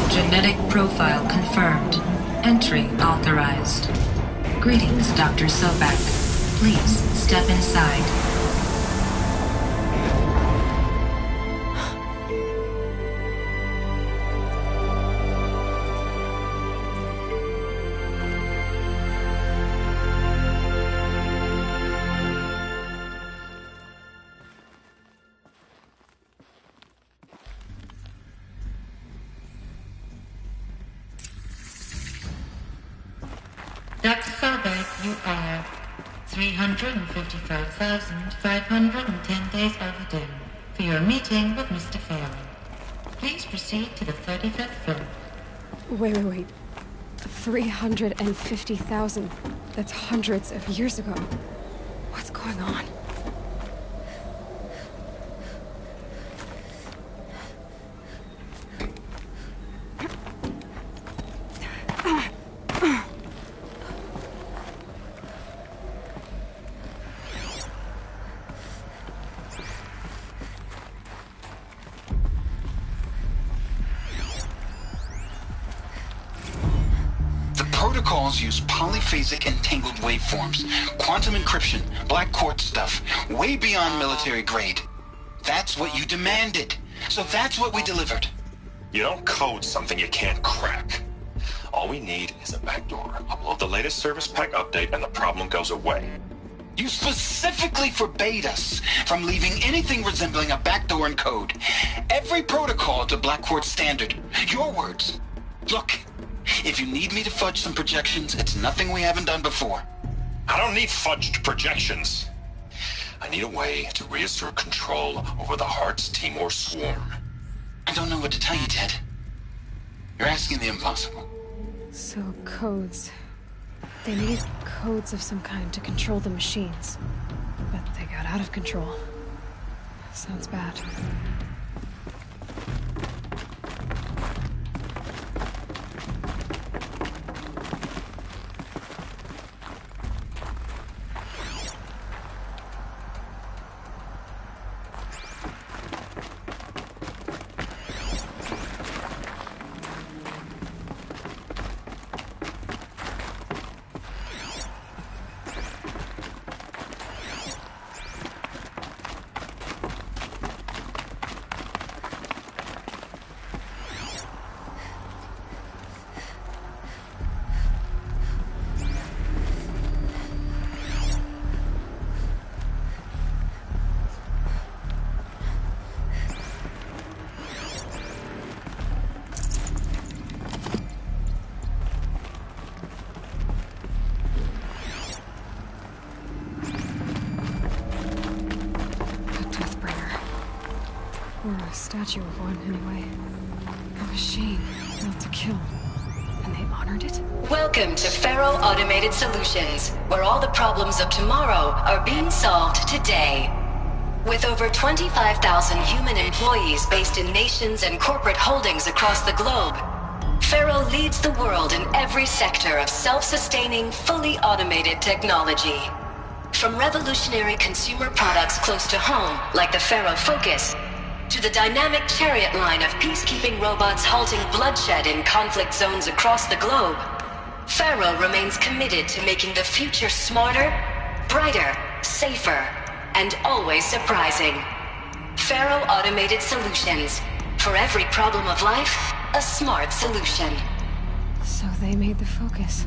Genetic profile confirmed. Entry authorized. Greetings, Dr. Sobek. Please step inside. Dr. Sobek, you are 355,510 days overdue for your meeting with Mr. Fairley. Please proceed to the 35th floor. Wait. 350,000. That's hundreds of years ago. What's going on? protocols use polyphasic entangled waveforms, quantum encryption, black quartz stuff, way beyond military grade. That's what you demanded. So that's what we delivered. You don't code something you can't crack. All we need is a backdoor. Upload the latest service pack update and the problem goes away. You specifically forbade us from leaving anything resembling a backdoor in code. Every protocol to Black Quartz standard. Your words. Look, if you need me to fudge some projections, it's nothing we haven't done before. I don't need fudged projections. I need a way to reassert control over the Heart's Timor swarm. I don't know what to tell you, Ted. You're asking the impossible. So, codes. They need codes of some kind to control the machines. But they got out of control. Sounds bad. Statue of one, anyway. A machine built to kill. And they honored it? Welcome to Faro Automated Solutions, where all the problems of tomorrow are being solved today. With over 25,000 human employees based in nations and corporate holdings across the globe, Faro leads the world in every sector of self-sustaining, fully automated technology. From revolutionary consumer products close to home, like the Faro Focus, to the dynamic chariot line of peacekeeping robots halting bloodshed in conflict zones across the globe, Faro remains committed to making the future smarter, brighter, safer, and always surprising. Faro Automated Solutions. For every problem of life, a smart solution. So they made the Focus.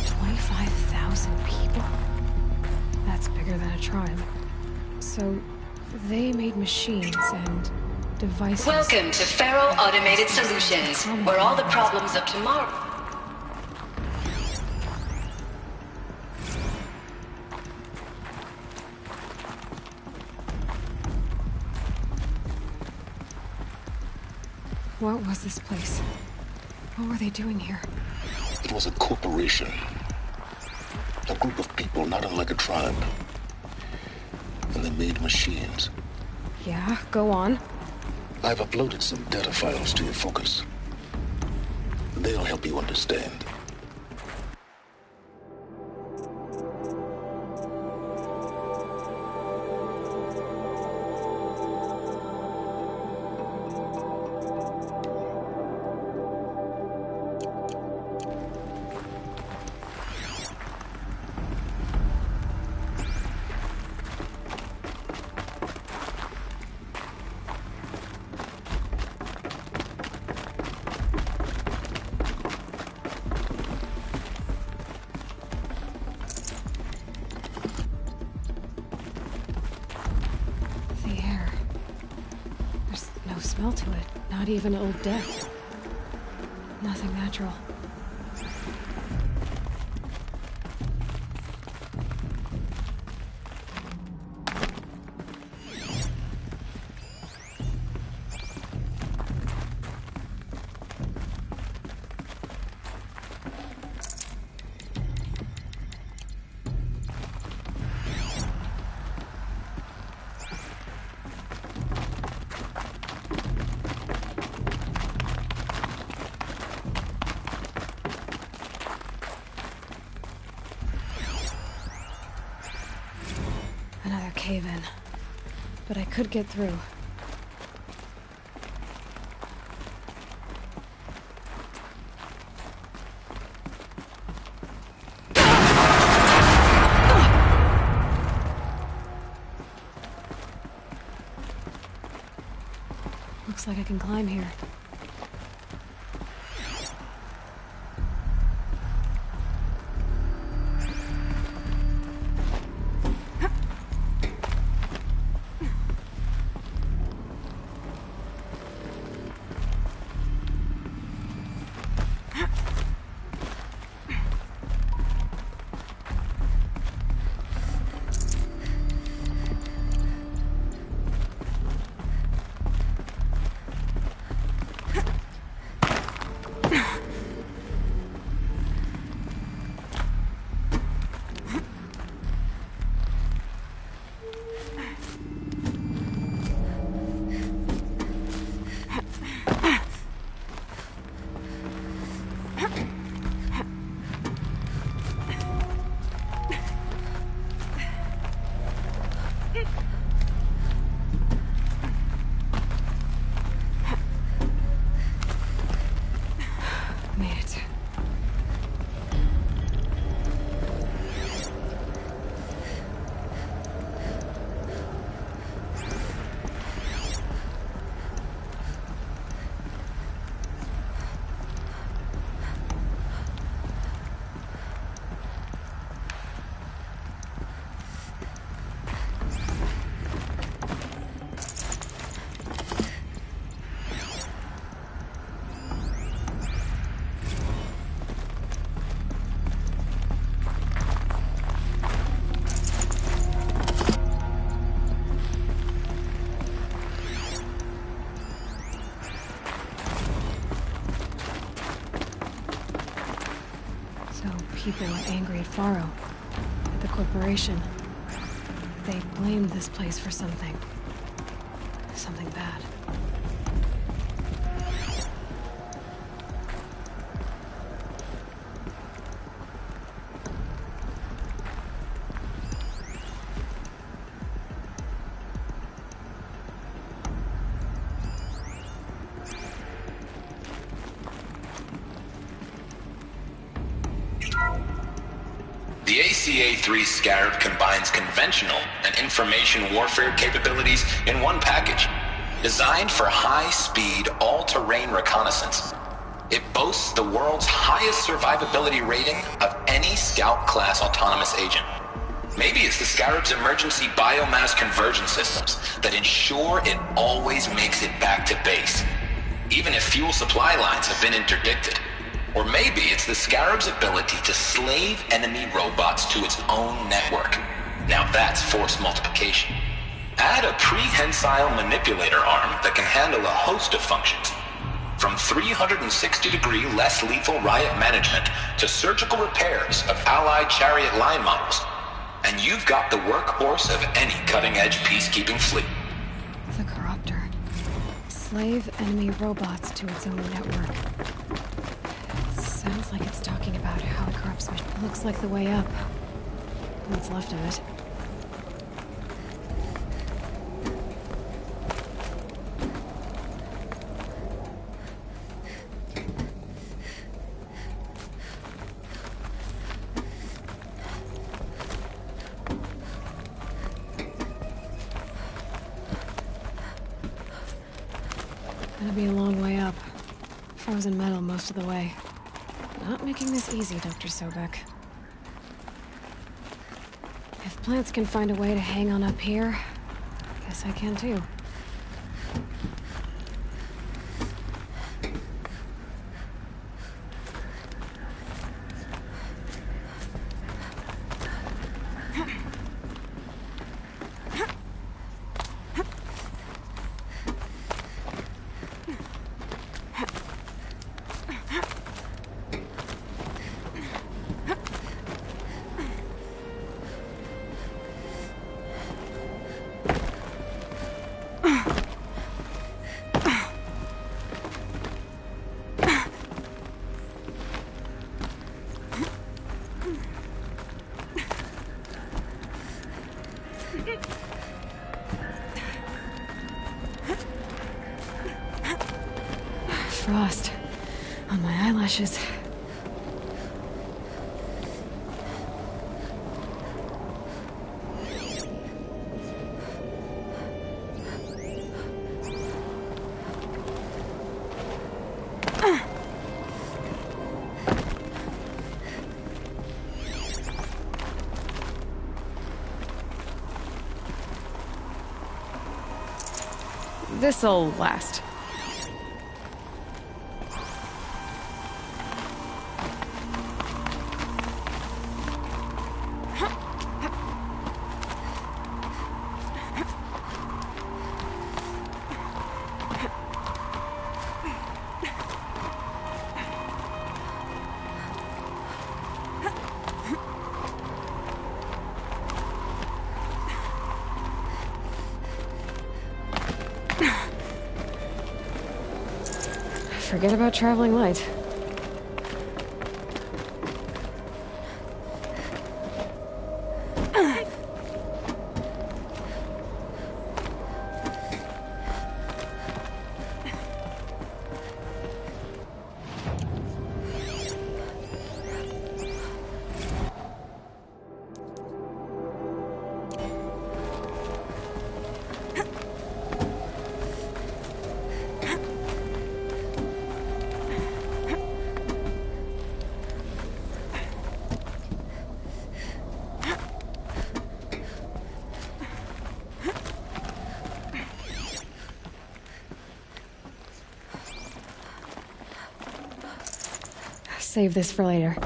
25,000 people? That's bigger than a tribe. So they made machines and devices. Welcome to Faro Automated Solutions, where all the problems of tomorrow... What was this place? What were they doing here? It was a corporation. A group of people not unlike a tribe. And they made machines. Yeah, go on. I've uploaded some data files to your Focus. They'll help you understand. Smell to it. Not even old death. Nothing natural. Cave-in. But I could get through. Looks like I can climb here. People are angry at Faro, at the corporation. They blamed this place for something. Something bad. The ACA-3 Scarab combines conventional and information warfare capabilities in one package. Designed for high-speed, all-terrain reconnaissance, it boasts the world's highest survivability rating of any Scout-class autonomous agent. Maybe it's the Scarab's emergency biomass conversion systems that ensure it always makes it back to base, even if fuel supply lines have been interdicted. Or maybe it's the Scarab's ability to slave enemy robots to its own network. Now that's force multiplication. Add a prehensile manipulator arm that can handle a host of functions, from 360-degree less lethal riot management to surgical repairs of Allied chariot line models, and you've got the workhorse of any cutting-edge peacekeeping fleet. The Corruptor. Slave enemy robots to its own network. Sounds like it's talking about how it corrupts me. Looks like the way up. What's left of it. Gonna be a long way up. Frozen metal most of the way. Not making this easy, Dr. Sobek. If plants can find a way to hang on up here, guess I can too. Frost on my eyelashes. This'll last. Forget about traveling light. Save this for later.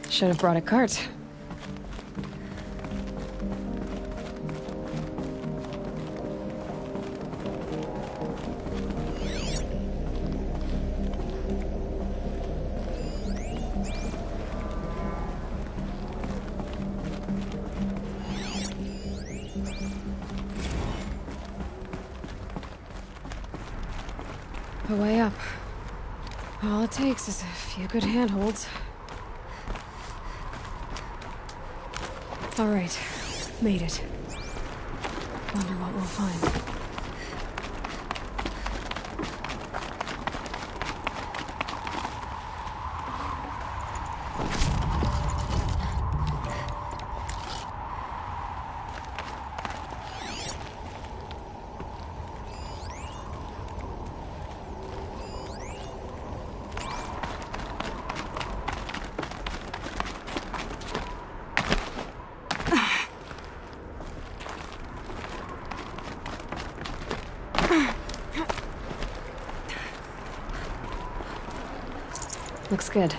Should have brought a cart. A way up. All it takes is a few good handholds. All right, made it. Wonder what we'll find. Looks good.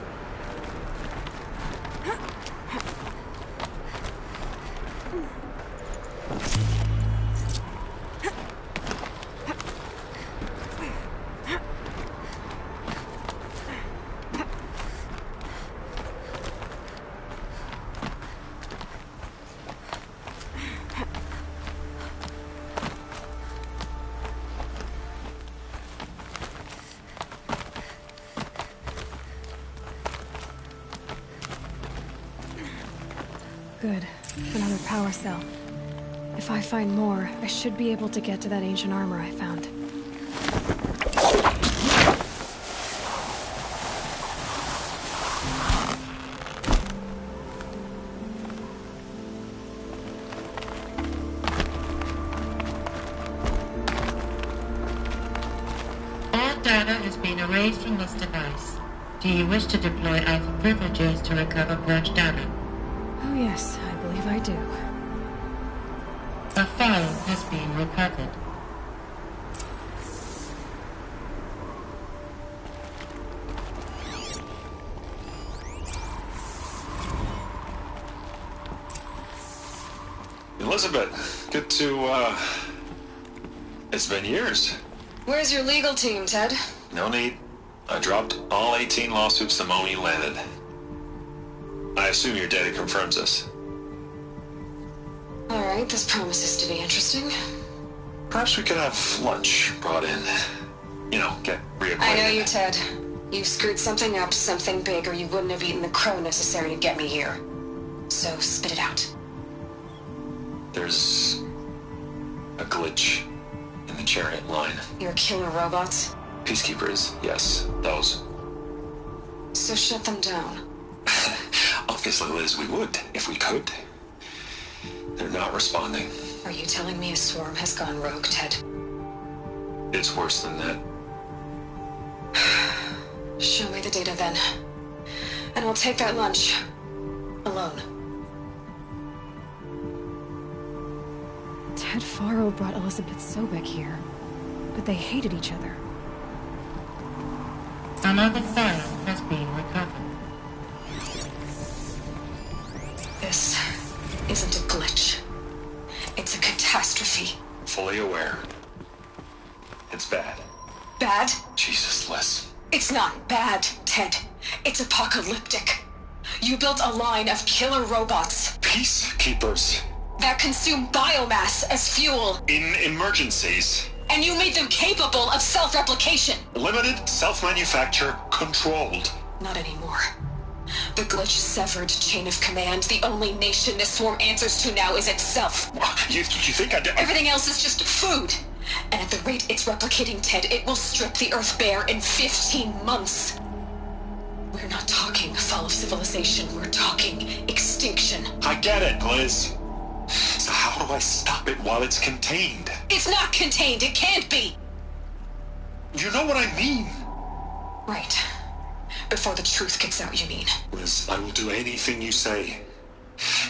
Good. Another power cell. If I find more, I should be able to get to that ancient armor I found. All data has been erased from this device. Do you wish to deploy Alpha privileges to recover purged data? Oh yes, I believe I do. A file has been recovered. Elizabeth, good to, it's been years. Where's your legal team, Ted? No need. I dropped all 18 lawsuits the moment you landed. I assume your data confirms this. Alright, this promises to be interesting. Perhaps we could have lunch brought in. You know, get reacquainted. I know you, Ted. You screwed something up, something big, or you wouldn't have eaten the crow necessary to get me here. So, spit it out. There's a glitch in the chariot line. Your killer robots? Peacekeepers, yes, those. So shut them down. Obviously, Liz, we would, if we could. They're not responding. Are you telling me a swarm has gone rogue, Ted? It's worse than that. Show me the data then. And I'll take that lunch. Alone. Ted Faro brought Elizabeth Sobek here, but they hated each other. Another file has been recovered. This isn't a glitch. It's a catastrophe. Fully aware. It's bad. Bad? Jesus, Liz. It's not bad, Ted. It's apocalyptic. You built a line of killer robots. Peacekeepers. That consume biomass as fuel. In emergencies. And you made them capable of self-replication. Limited, self-manufacture, controlled. Not anymore. The glitch severed chain of command. The only nation this swarm answers to now is itself. You think Everything else is just food. And at the rate it's replicating, Ted, it will strip the Earth bare in 15 months. We're not talking fall of civilization. We're talking extinction. I get it, Liz. So how do I stop it while it's contained? It's not contained. It can't be. You know what I mean? Right. Before the truth gets out, you mean? Liz, I will do anything you say.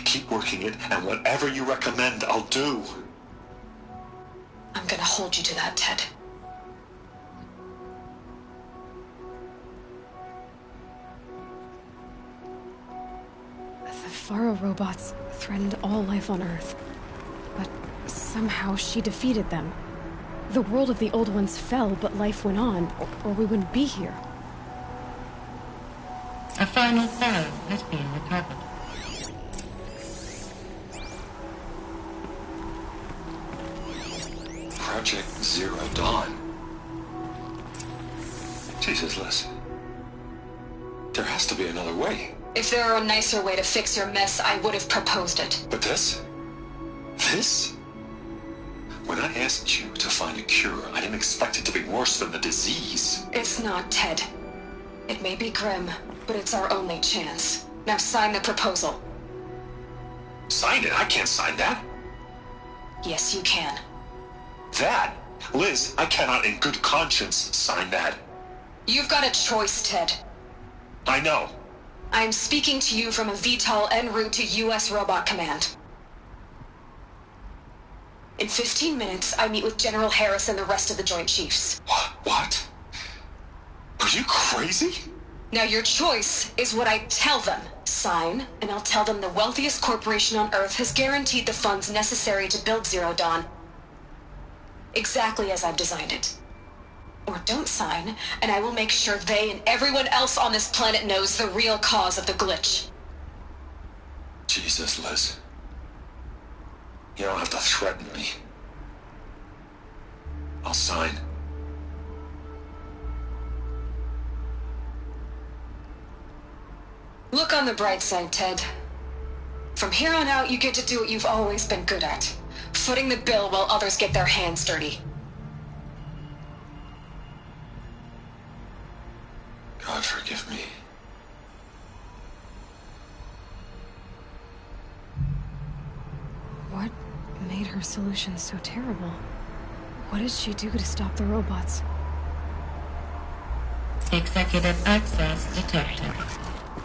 Keep working it, and whatever you recommend, I'll do. I'm gonna hold you to that, Ted. The Faro robots threatened all life on Earth, but somehow she defeated them. The world of the old ones fell, but life went on, or we wouldn't be here. A final file has been recovered. Project Zero Dawn. Jesus, Liz. There has to be another way. If there were a nicer way to fix your mess, I would have proposed it. But this? This? When I asked you to find a cure, I didn't expect it to be worse than the disease. It's not, Ted. It may be grim, but it's our only chance. Now sign the proposal. Sign it? I can't sign that. Yes, you can. That? Liz, I cannot in good conscience sign that. You've got a choice, Ted. I know. I am speaking to you from a VTOL en route to U.S. Robot Command. In 15 minutes, I meet with General Harris and the rest of the Joint Chiefs. What? Are you crazy? Now your choice is what I tell them. Sign, and I'll tell them the wealthiest corporation on Earth has guaranteed the funds necessary to build Zero Dawn. Exactly as I've designed it. Or don't sign, and I will make sure they and everyone else on this planet knows the real cause of the glitch. Jesus, Liz. You don't have to threaten me. I'll sign. Look on the bright side, Ted. From here on out, you get to do what you've always been good at. Footing the bill while others get their hands dirty. God forgive me. What made her solution so terrible? What did she do to stop the robots? Executive access detected.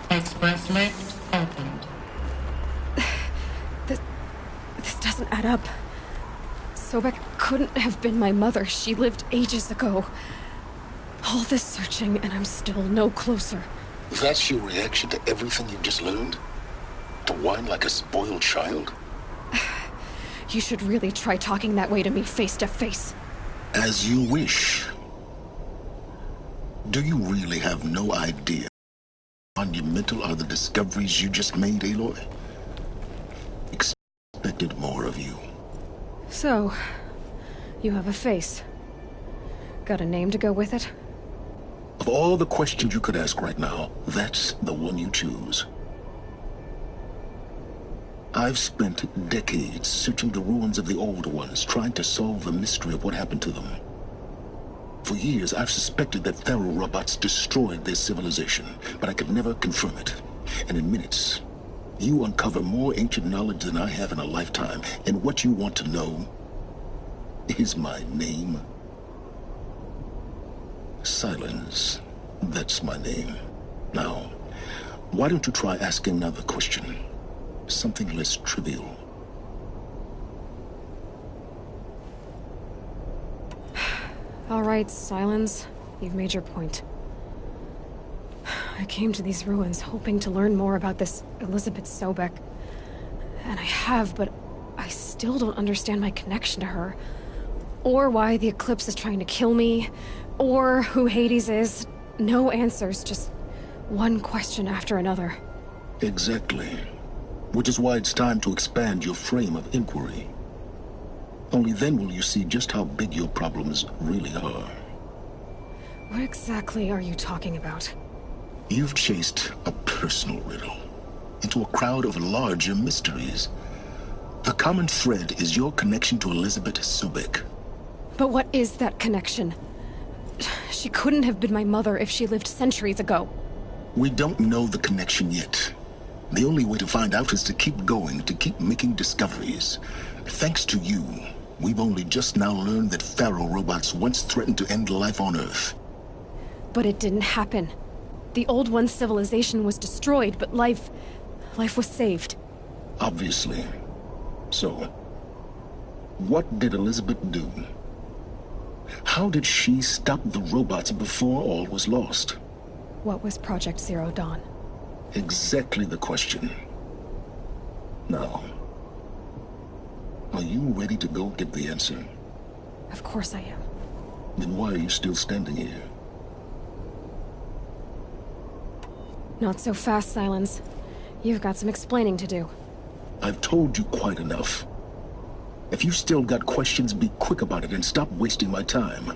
Express lift opened. This doesn't add up. Sobek couldn't have been my mother. She lived ages ago. All this searching, and I'm still no closer. That's your reaction to everything you've just learned? To whine like a spoiled child? You should really try talking that way to me face to face. As you wish. Do you really have no idea how monumental are the discoveries you just made, Aloy? Expected more of you. So, You have a face. Got a name to go with it? Of all the questions you could ask right now, that's the one you choose. I've spent decades searching the ruins of the older ones, trying to solve the mystery of what happened to them. For years, I've suspected that Pharaoh robots destroyed their civilization, but I could never confirm it. And in minutes, you uncover more ancient knowledge than I have in a lifetime, and what you want to know is my name. Silence. That's my name. Now, why don't you try asking another question? Something less trivial. All right, Silence. You've made your point. I came to these ruins hoping to learn more about this Elizabeth Sobek. And I have, but I still don't understand my connection to her. Or why the Eclipse is trying to kill me. Or who Hades is. No answers, just one question after another. Exactly. Which is why it's time to expand your frame of inquiry. Only then will you see just how big your problems really are. What exactly are you talking about? You've chased a personal riddle into a crowd of larger mysteries. The common thread is your connection to Elizabeth Sobek. But what is that connection? She couldn't have been my mother if she lived centuries ago. We don't know the connection yet. The only way to find out is to keep going, to keep making discoveries. Thanks to you, we've only just now learned that Pharaoh robots once threatened to end life on Earth. But it didn't happen. The Old One's civilization was destroyed, but life was saved. Obviously. So, what did Elizabeth do? How did she stop the robots before all was lost? What was Project Zero Dawn? Exactly the question. Now, are you ready to go get the answer? Of course I am. Then why are you still standing here? Not so fast, Silence. You've got some explaining to do. I've told you quite enough. If you've still got questions, be quick about it and stop wasting my time.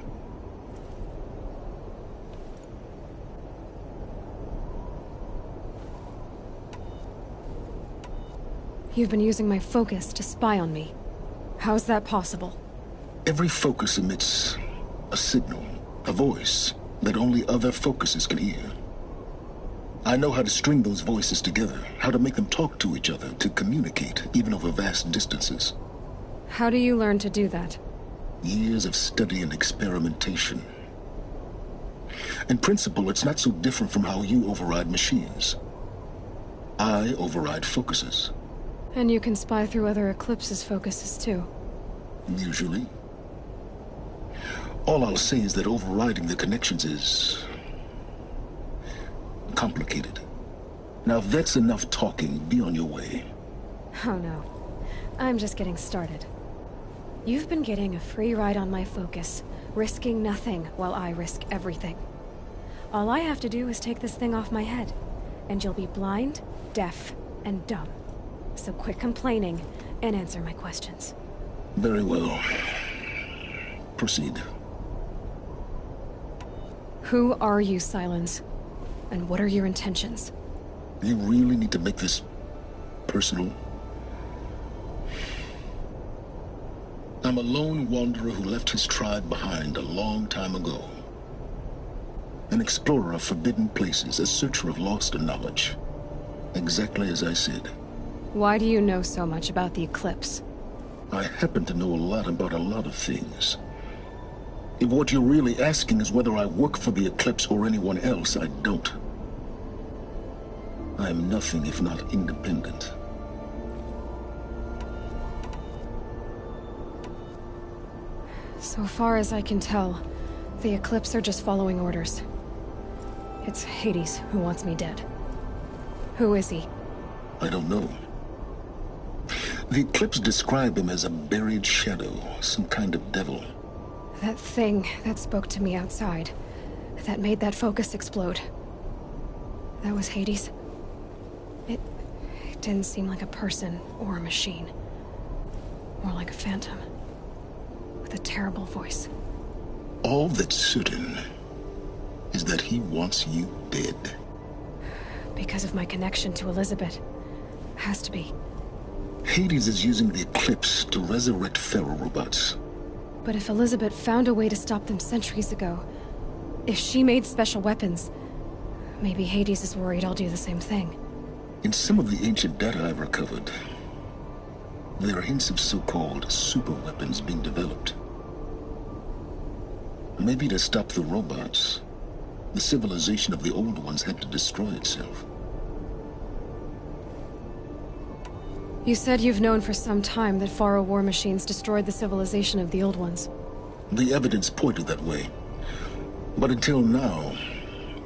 You've been using my focus to spy on me. How's that possible? Every focus emits a signal, a voice, that only other focuses can hear. I know how to string those voices together, how to make them talk to each other, to communicate, even over vast distances. How do you learn to do that? Years of study and experimentation. In principle, it's not so different from how you override machines. I override focuses. And you can spy through other Eclipse's focuses too. Usually. All I'll say is that overriding the connections is complicated. Now, if that's enough talking, be on your way. Oh no. I'm just getting started. You've been getting a free ride on my focus, risking nothing while I risk everything. All I have to do is take this thing off my head, and you'll be blind, deaf, and dumb. So quit complaining and answer my questions. Very well. Proceed. Who are you, Silence? And what are your intentions? You really need to make this personal? I'm a lone wanderer who left his tribe behind a long time ago. An explorer of forbidden places, a searcher of lost knowledge. Exactly as I said. Why do you know so much about the Eclipse? I happen to know a lot about a lot of things. If what you're really asking is whether I work for the Eclipse or anyone else, I don't. I am nothing if not independent. So far as I can tell, the Eclipse are just following orders. It's Hades who wants me dead. Who is he? I don't know. The Eclipse describe him as a buried shadow, some kind of devil. That thing that spoke to me outside, that made that focus explode. That was Hades. It didn't seem like a person or a machine. More like a phantom. The terrible voice. All that's certain is that he wants you dead. Because of my connection to Elizabeth. Has to be. Hades is using the Eclipse to resurrect Pharaoh robots. But if Elizabeth found a way to stop them centuries ago, if she made special weapons, maybe Hades is worried I'll do the same thing. In some of the ancient data I've recovered, there are hints of so-called super weapons being developed. Maybe to stop the robots, the civilization of the old ones had to destroy itself. You said you've known for some time that Pharaoh war machines destroyed the civilization of the old ones. The evidence pointed that way. But until now,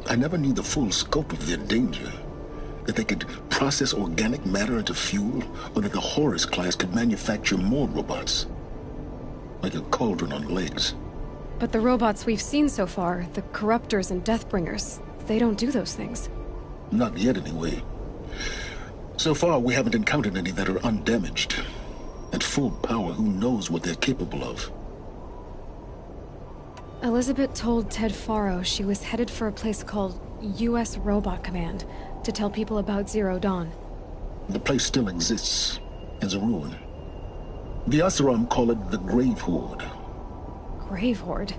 I never knew the full scope of their danger. That they could process organic matter into fuel, or that the Horus class could manufacture more robots. Like a cauldron on legs. But the robots we've seen so far, the Corruptors and Deathbringers, they don't do those things. Not yet, anyway. So far, we haven't encountered any that are undamaged. At full power, who knows what they're capable of? Elizabeth told Ted Faro she was headed for a place called U.S. Robot Command to tell people about Zero Dawn. The place still exists, as a ruin. The Asaram call it the Grave Horde. Grave Horde?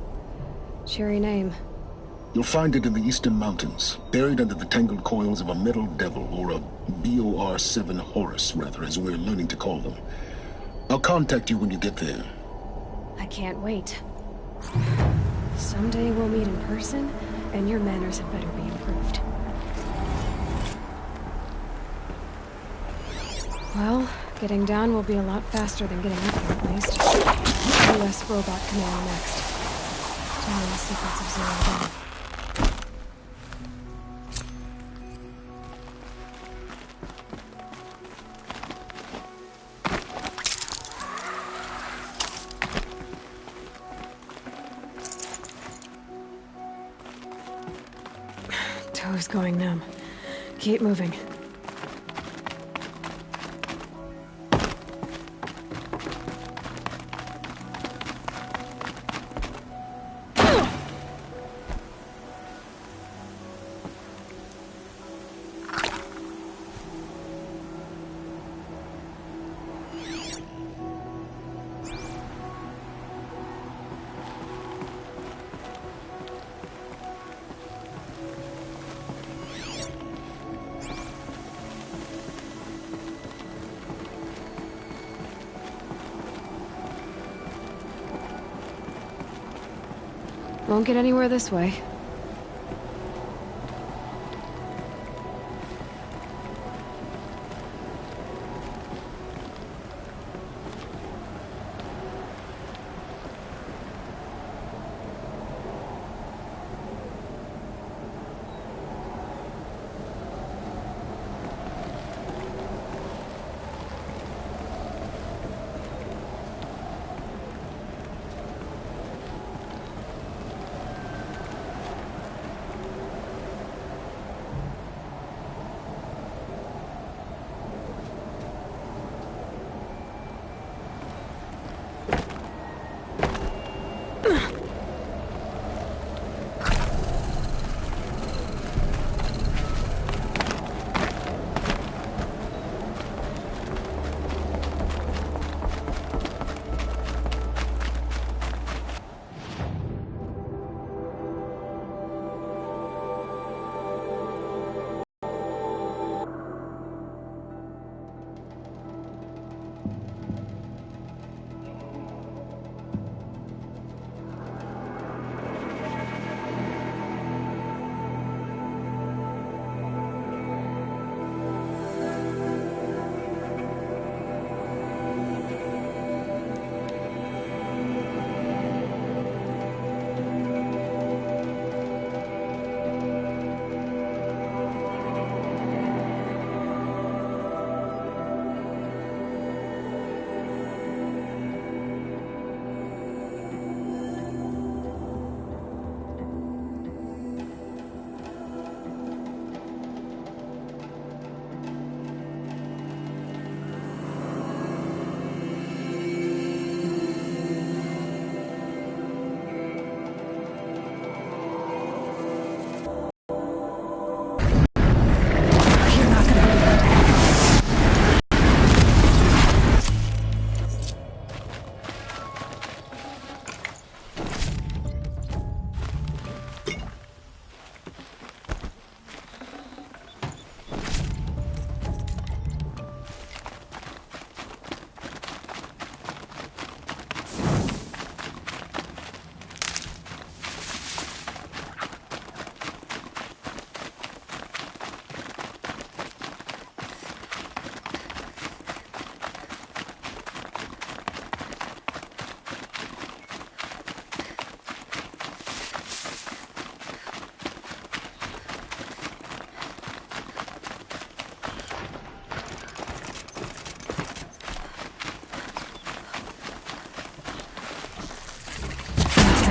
Cheery name. You'll find it in the Eastern Mountains, buried under the tangled coils of a metal devil, or a BOR-7 Horus, rather, as we're learning to call them. I'll contact you when you get there. I can't wait. Someday we'll meet in person, and your manners had better be improved. Well, getting down will be a lot faster than getting up here, at least. U.S. Robot Command next. Tell me the secrets of Zero Dawn. Toes going numb. Keep moving. Won't get anywhere this way.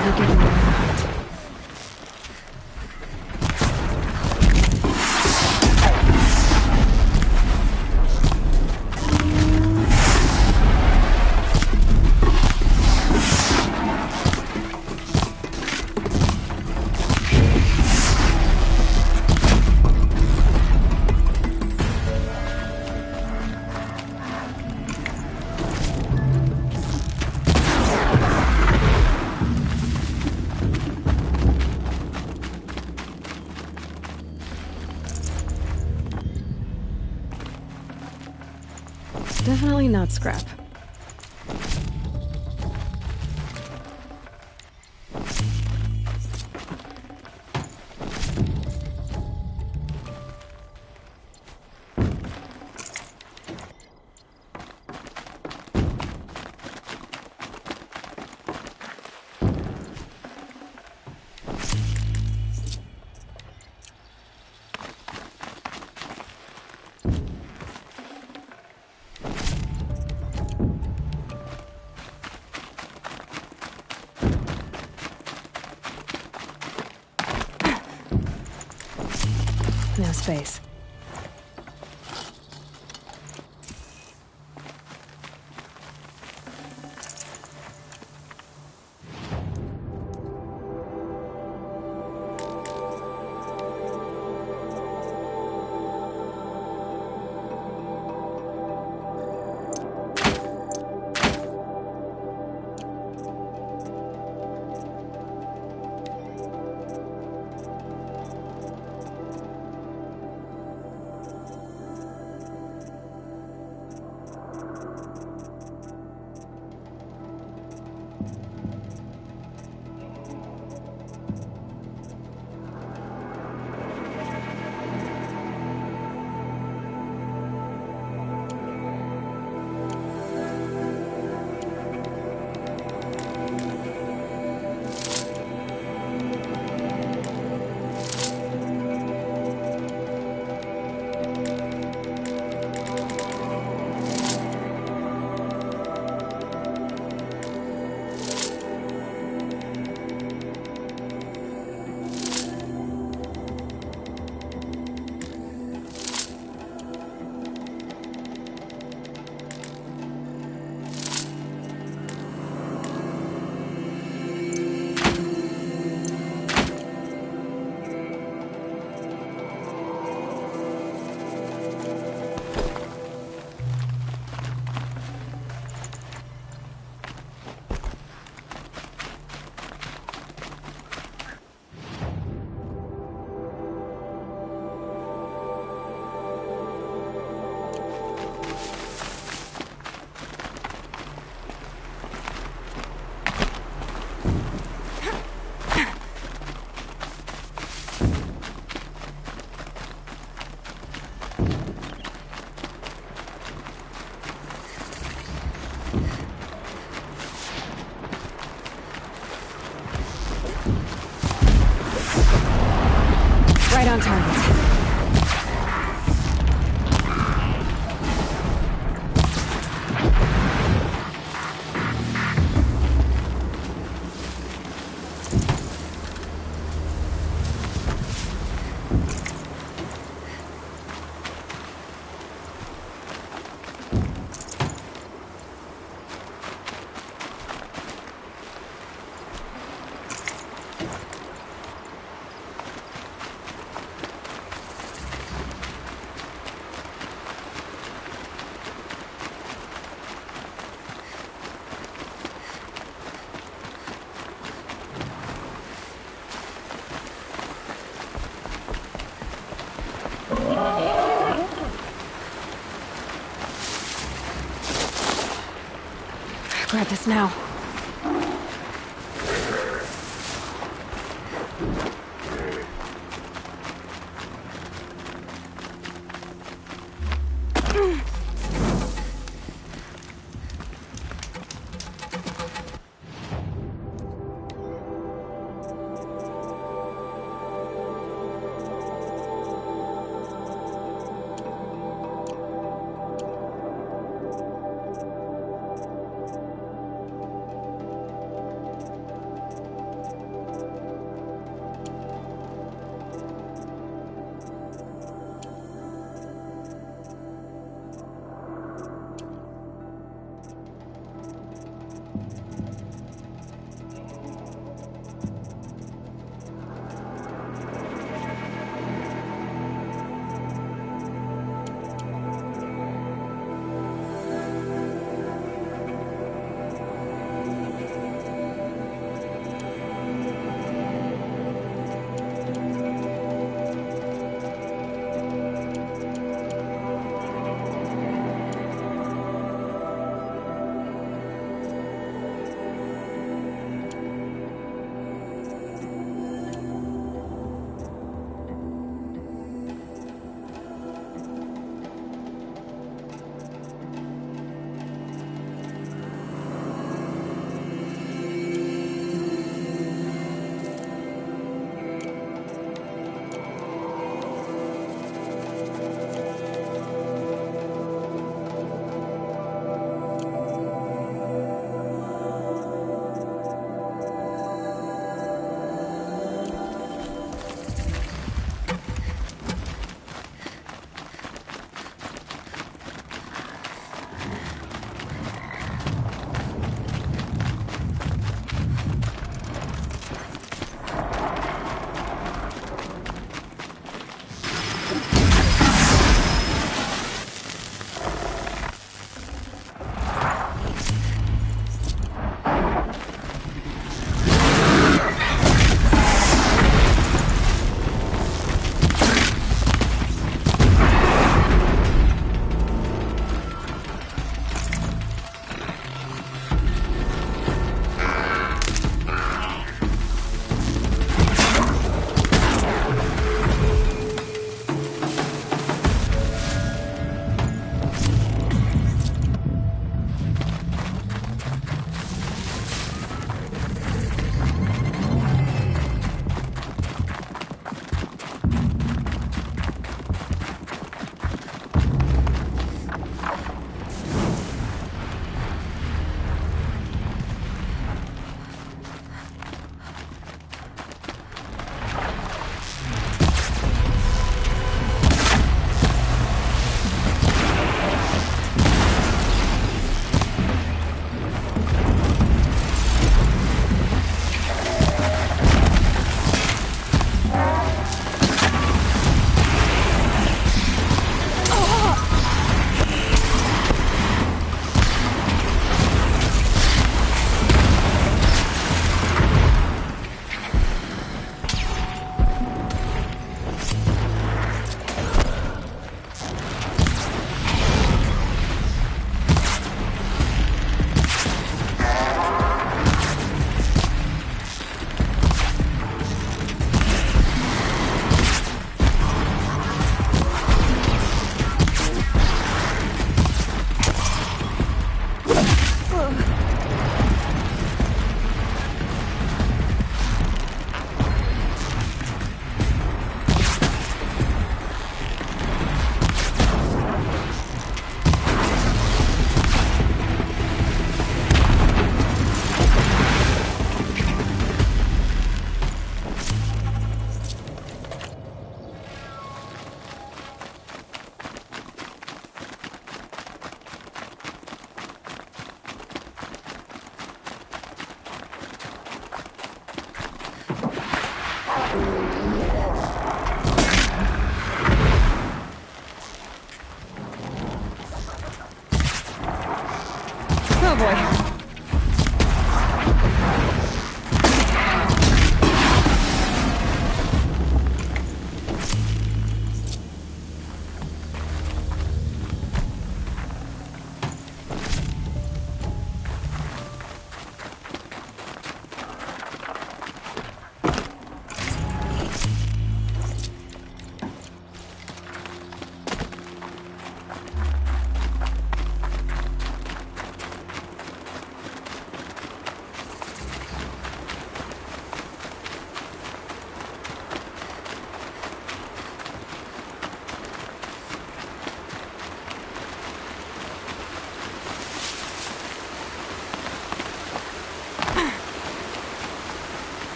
Definitely giving me a hunt. Definitely not scrap. No space. Right on target. Grab this now.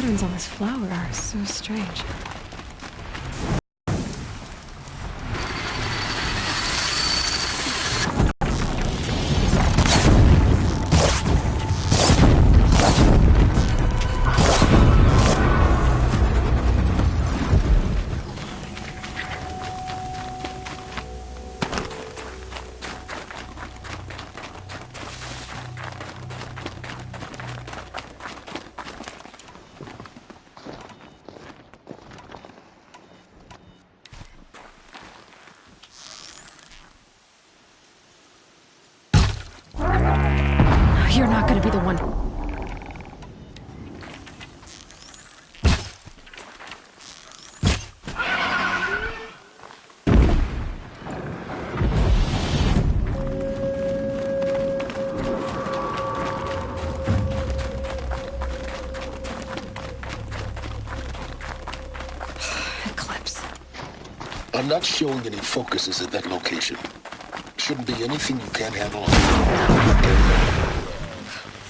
patterns on this flower are so strange. You're not gonna be the one. Eclipse. I'm not showing any focuses at that location. Shouldn't be anything you can't handle.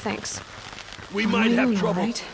Thanks. We might have trouble. Right?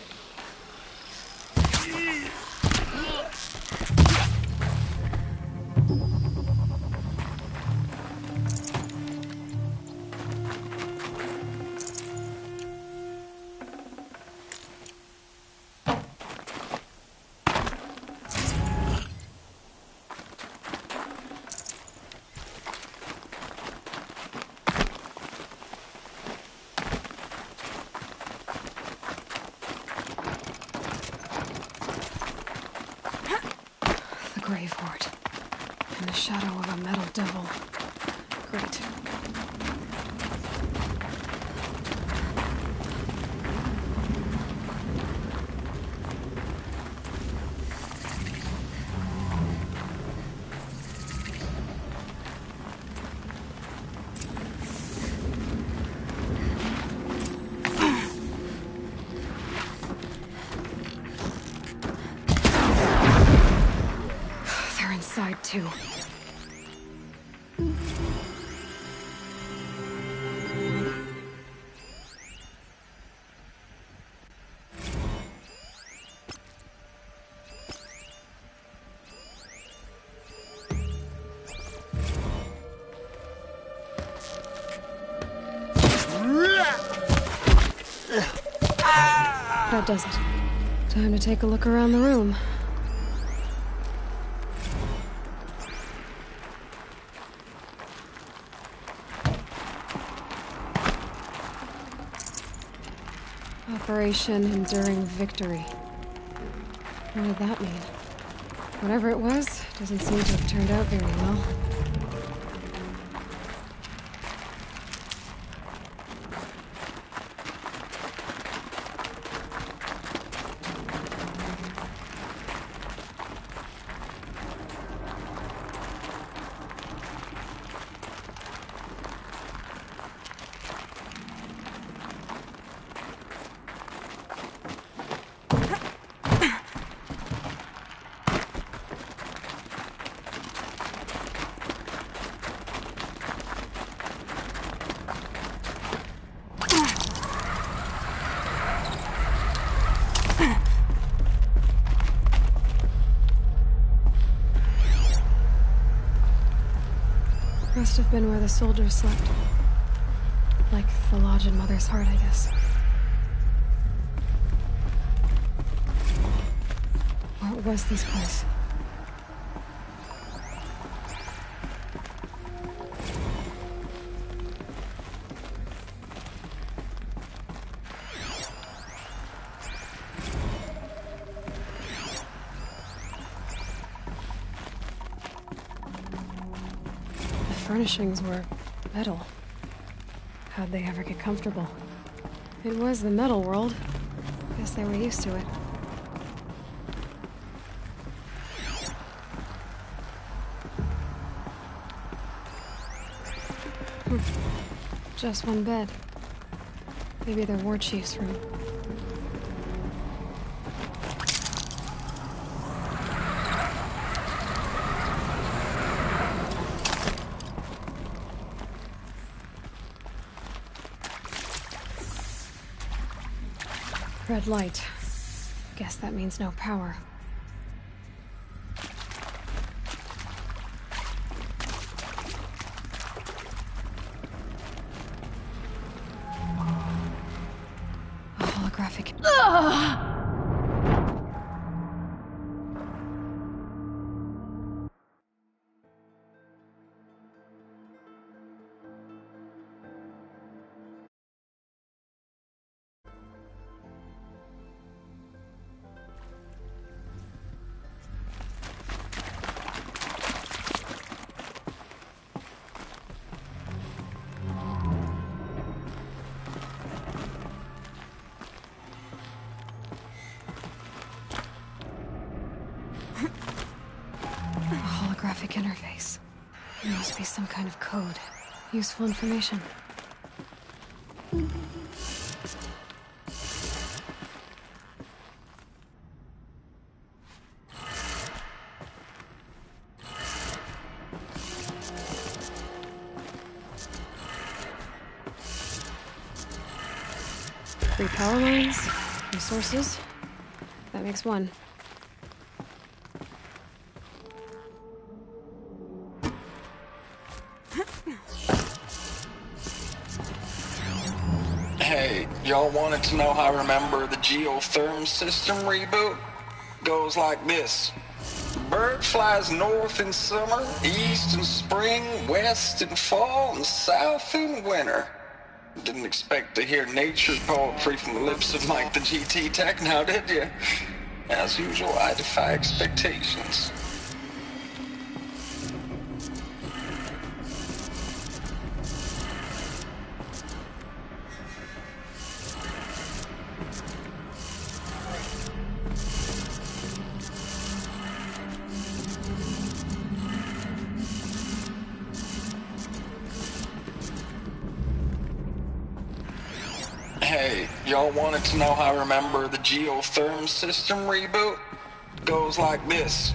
Grave hoard. In the shadow of a metal devil. Great. Inside too. That does it. Time to take a look around the room. Operation Enduring Victory. What did that mean? Whatever it was, doesn't seem to have turned out very well. Must have been where the soldiers slept. Like the lodge in Mother's Heart, I guess. What was this place? Furnishings were metal. How'd they ever get comfortable? It was the metal world. Guess they were used to it. Just one bed. Maybe the war chief's room. Red light. Guess that means no power. A holographic... Ugh! Holographic interface. There must be some kind of code. Useful information. Three power lines, resources. That makes one. Hey, y'all wanted to know how I remember the geotherm system reboot? Goes like this. Bird flies north in summer, east in spring, west in fall, and south in winter. Didn't expect to hear nature poetry from the lips of Mike the GT Tech now, did you? As usual, I defy expectations. Hey, y'all wanted to know how I remember the geotherm system reboot? Goes like this.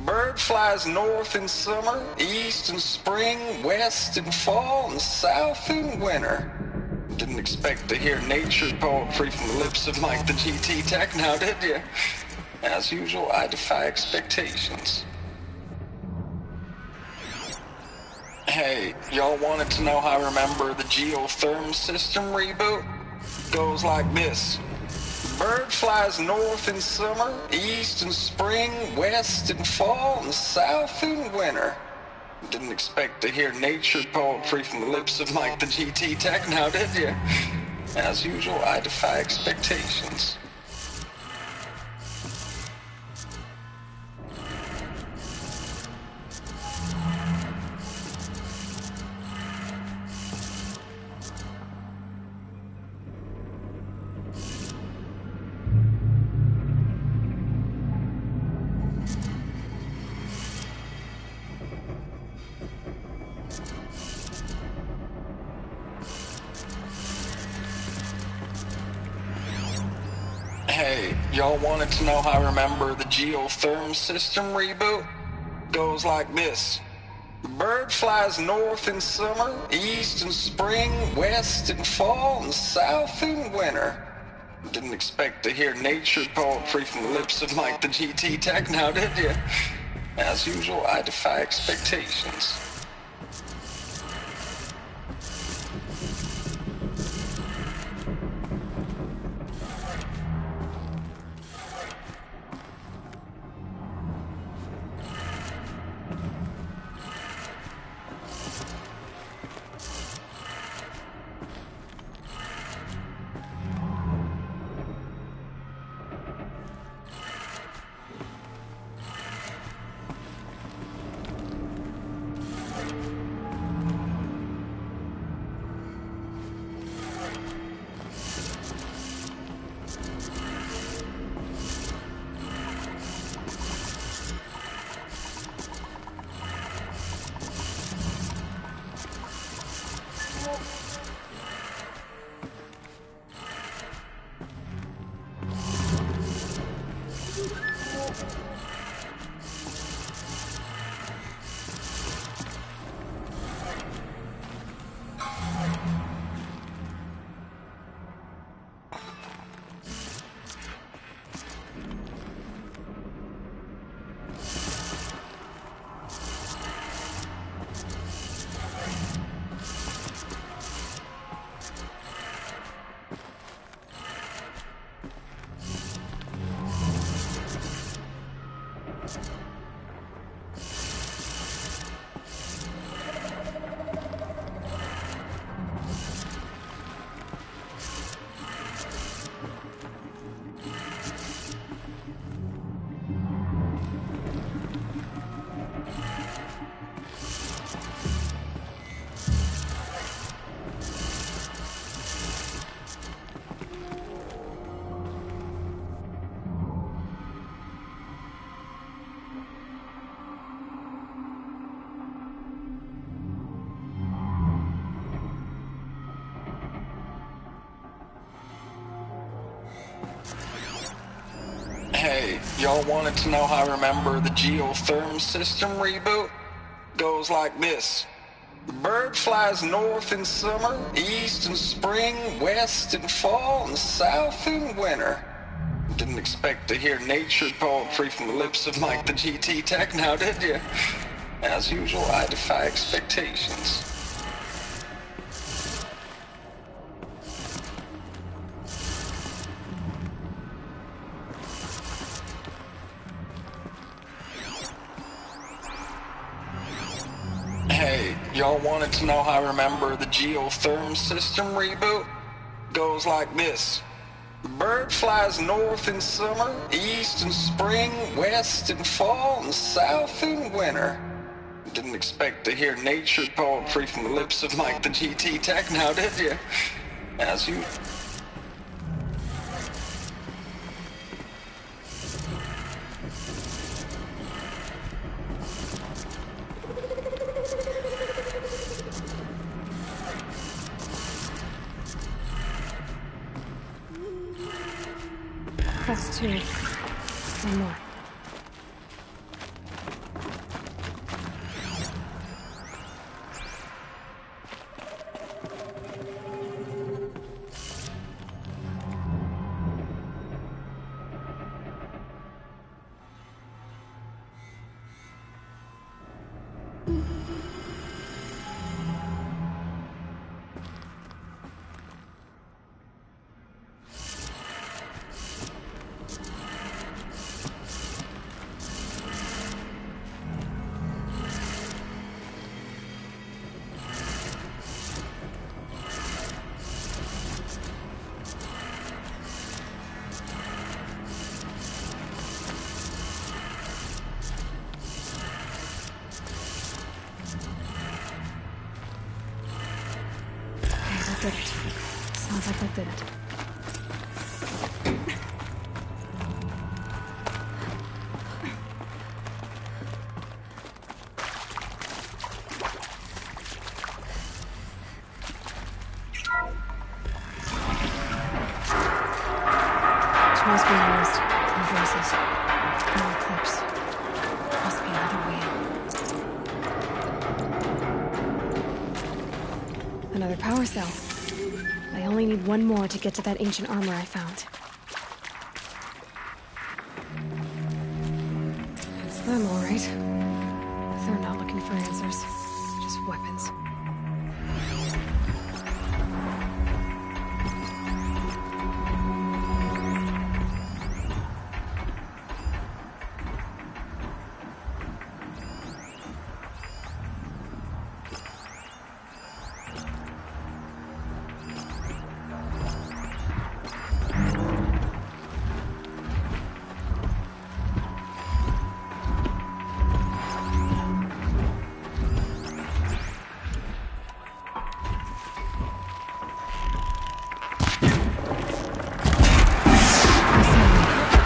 Bird flies north in summer, east in spring, west in fall, and south in winter. Didn't expect to hear nature poetry from the lips of Mike the GT Tech now, did you? As usual, I defy expectations. Hey, y'all wanted to know how I remember the geotherm system reboot? Goes like this. Bird flies north in summer, east in spring, west in fall, and south in winter. Didn't expect to hear nature poetry from the lips of Mike the GT Tech now, did you? As usual, I defy expectations. Hey, y'all wanted to know how I remember the geotherm system reboot? Goes like this. Bird flies north in summer, east in spring, west in fall, and south in winter. Didn't expect to hear nature poetry from the lips of Mike the GT Tech now, did you? As usual, I defy expectations. y'all wanted to know how I remember the geotherm system reboot? Goes like this. The bird flies north in summer, east in spring, west in fall, and south in winter. Didn't expect to hear nature poetry from the lips of Mike the GT Tech now, did you? As usual, I defy expectations. Hey, y'all wanted to know how I remember the geotherm system reboot? Goes like this. The bird flies north in summer, east in spring, west in fall, and south in winter. Didn't expect to hear nature poetry from the lips of Mike the GT Tech now, did you? As you... That's two. One more. Did it. Sounds like that did it. Tools being used. Invoices. No clips. Must be another way. Another power cell. I only need one more to get to that ancient armor I found. It's them, all right. They're not looking for answers, just weapons.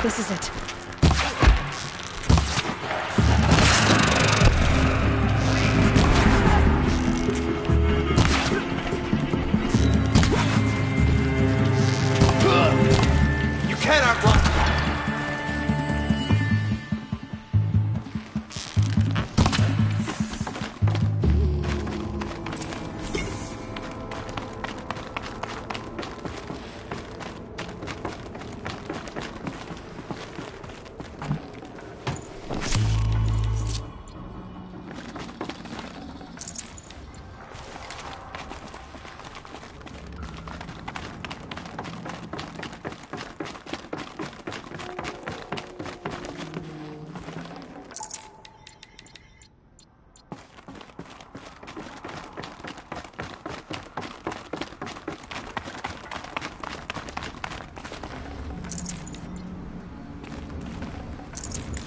This is it. You cannot run!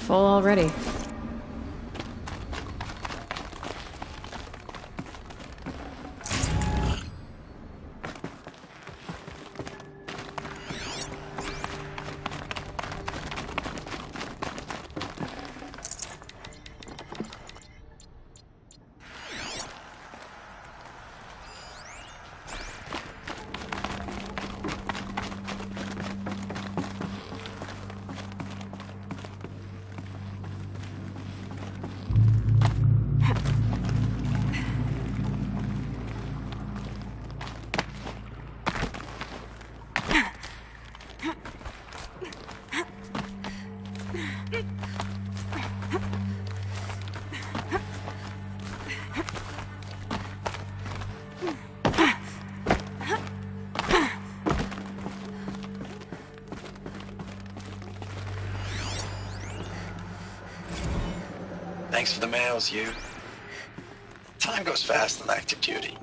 Full already. Thanks for the mails, you. Time goes fast on active duty.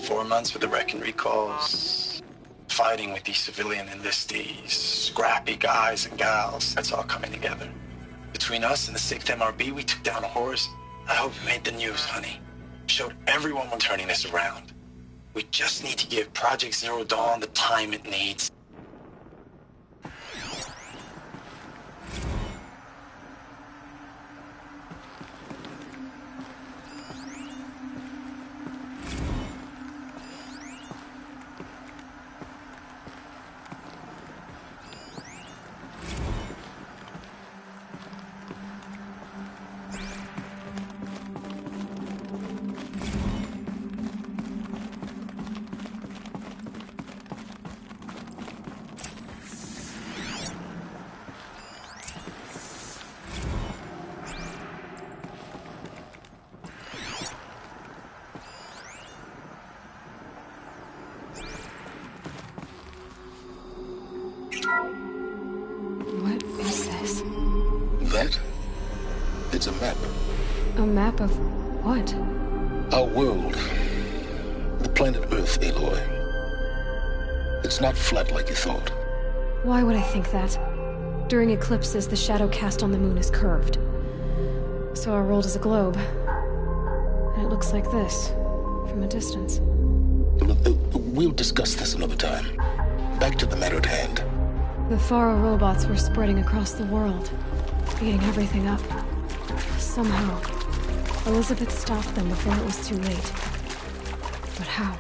4 months with the wreck and recalls. Fighting with these civilian enlistees. Scrappy guys and gals. That's all coming together. Between us and the 6th MRB, we took down a horse. I hope we made the news, honey. Showed everyone we're turning this around. We just need to give Project Zero Dawn the time it needs. What is this? That? It's a map. A map of what? Our world. The planet Earth, Aloy. It's not flat like you thought. Why would I think that? During eclipses, the shadow cast on the moon is curved. So our world is a globe. And it looks like this, from a distance. We'll discuss this another time. Back to the matter at hand. The Faro robots were spreading across the world, eating everything up. Somehow, Elizabeth stopped them before it was too late. But how?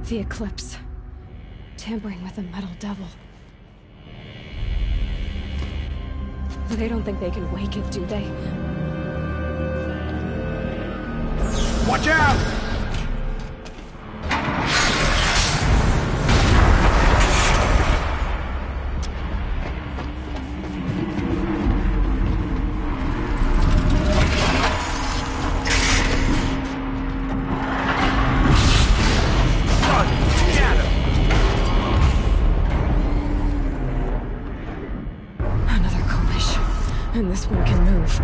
The Eclipse. Tampering with the Metal Devil. They don't think they can wake it, do they? Watch out! And this one can move.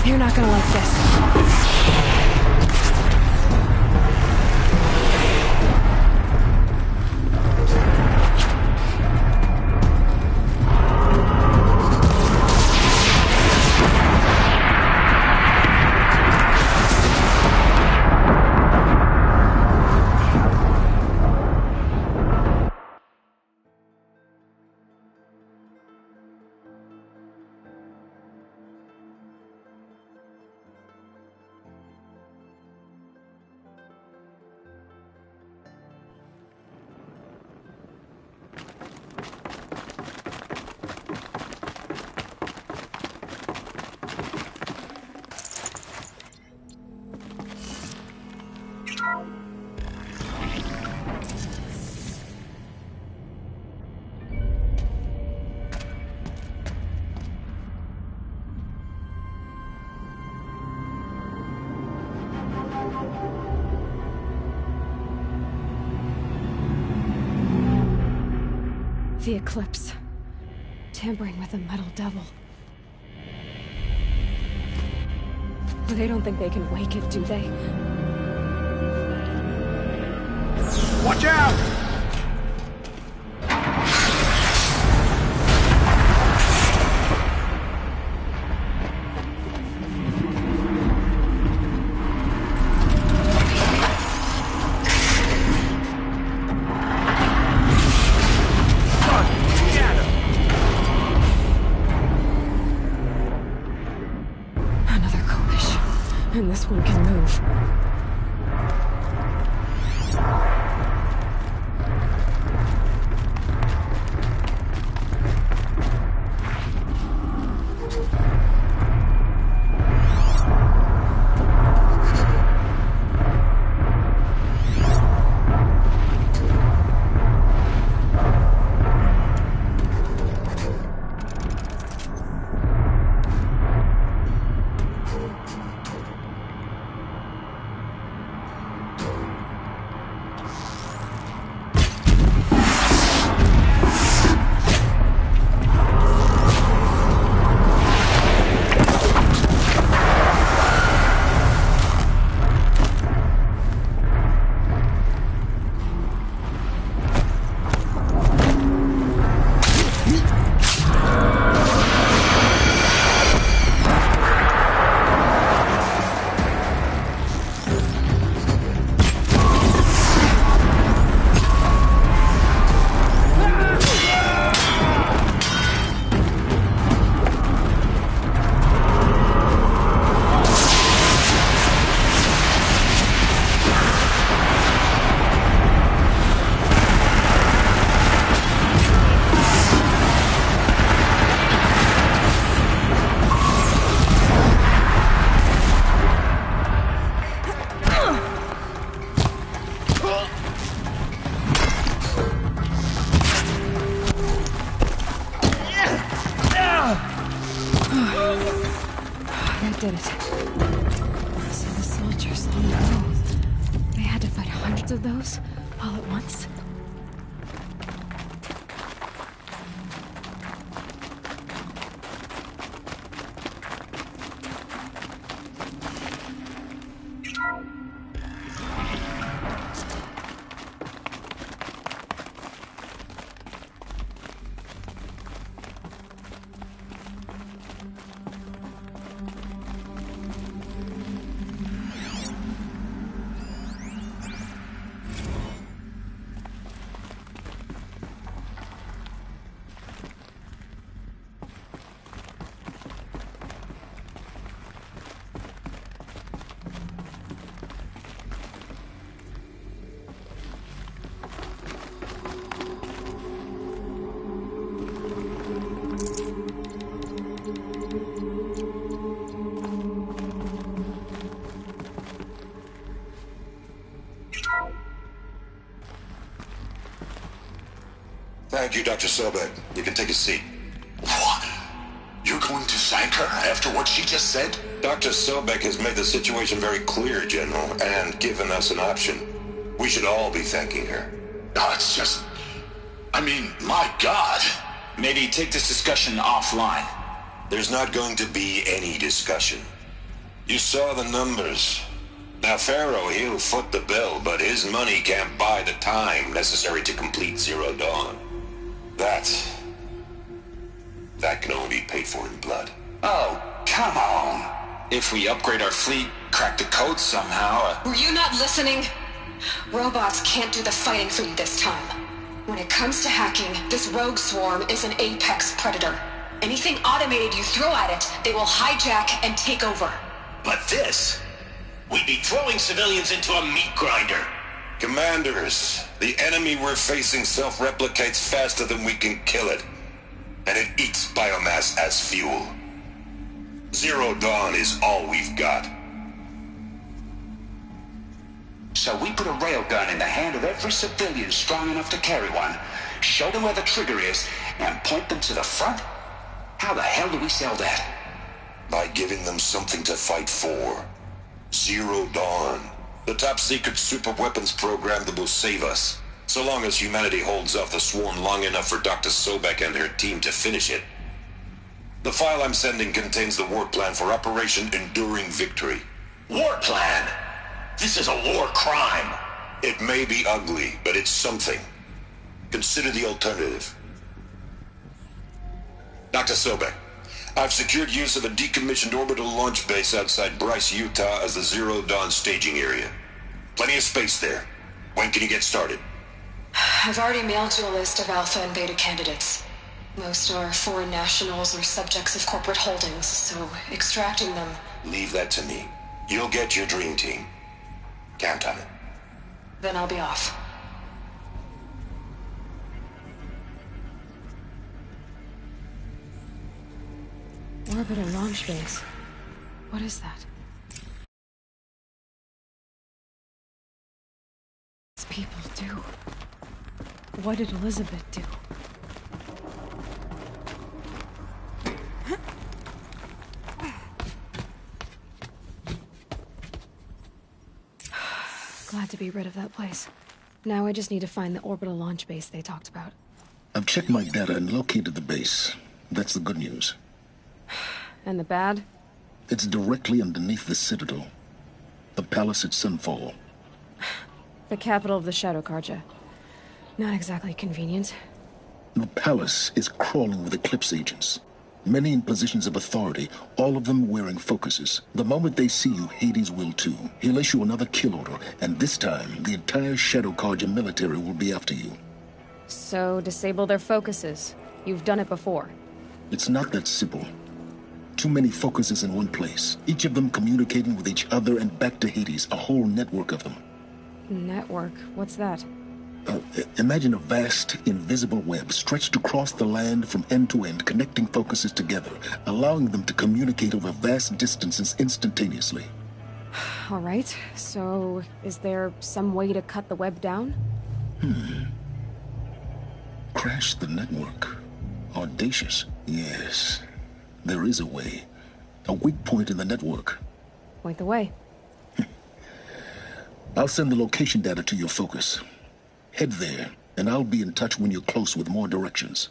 You're not gonna like this. The Eclipse. Tampering with the Metal Devil. They don't think they can wake it, do they? Watch out! And this one can move. That did it. So the soldiers on the road, they had to fight hundreds of those all at once? Thank you, Dr. Sobek. You can take a seat. What? You're going to thank her after what she just said? Dr. Sobek has made the situation very clear, General, and given us an option. We should all be thanking her. No, it's just... I mean, my God. Maybe take this discussion offline. There's not going to be any discussion. You saw the numbers. Now, Pharaoh, he'll foot the bill, but his money can't buy the time necessary to complete Zero Dawn. That can only be paid for in blood. Oh, come on. If we upgrade our fleet, crack the code somehow... Were you not listening? Robots can't do the fighting for you this time. When it comes to hacking, this rogue swarm is an apex predator. Anything automated you throw at it, they will hijack and take over. But this... we'd be throwing civilians into a meat grinder. Commanders, the enemy we're facing self-replicates faster than we can kill it. And it eats biomass as fuel. Zero Dawn is all we've got. So we put a railgun in the hand of every civilian strong enough to carry one, show them where the trigger is, and point them to the front? How the hell do we sell that? By giving them something to fight for. Zero Dawn. The top-secret super-weapons program that will save us. So long as humanity holds off the swarm long enough for Dr. Sobek and her team to finish it. The file I'm sending contains the war plan for Operation Enduring Victory. War plan? This is a war crime. It may be ugly, but it's something. Consider the alternative. Dr. Sobek, I've secured use of a decommissioned orbital launch base outside Bryce, Utah as the Zero Dawn staging area. Plenty of space there. When can you get started? I've already mailed you a list of alpha and beta candidates. Most are foreign nationals or subjects of corporate holdings, so extracting them... Leave that to me. You'll get your dream team. Count on it. Then I'll be off. Orbital launch base. What is that? What do people do? What did Elizabeth do? Glad to be rid of that place. Now I just need to find the orbital launch base they talked about. I've checked my data and located the base. That's the good news. And the bad? It's directly underneath the Citadel. The palace at Sunfall. The capital of the Shadow Carja. Not exactly convenient. The palace is crawling with Eclipse agents. Many in positions of authority, all of them wearing focuses. The moment they see you, Hades will too. He'll issue another kill order, and this time, the entire Shadow Carja military will be after you. So, disable their focuses. You've done it before. It's not that simple. Too many focuses in one place, each of them communicating with each other and back to Hades, a whole network of them. Network? What's that? Imagine a vast, invisible web stretched across the land from end to end, connecting focuses together, allowing them to communicate over vast distances instantaneously. All right, so is there some way to cut the web down? Crash the network. Audacious. Yes, there is a way. A weak point in the network. Point the way. I'll send the location data to your focus. Head there, and I'll be in touch when you're close with more directions.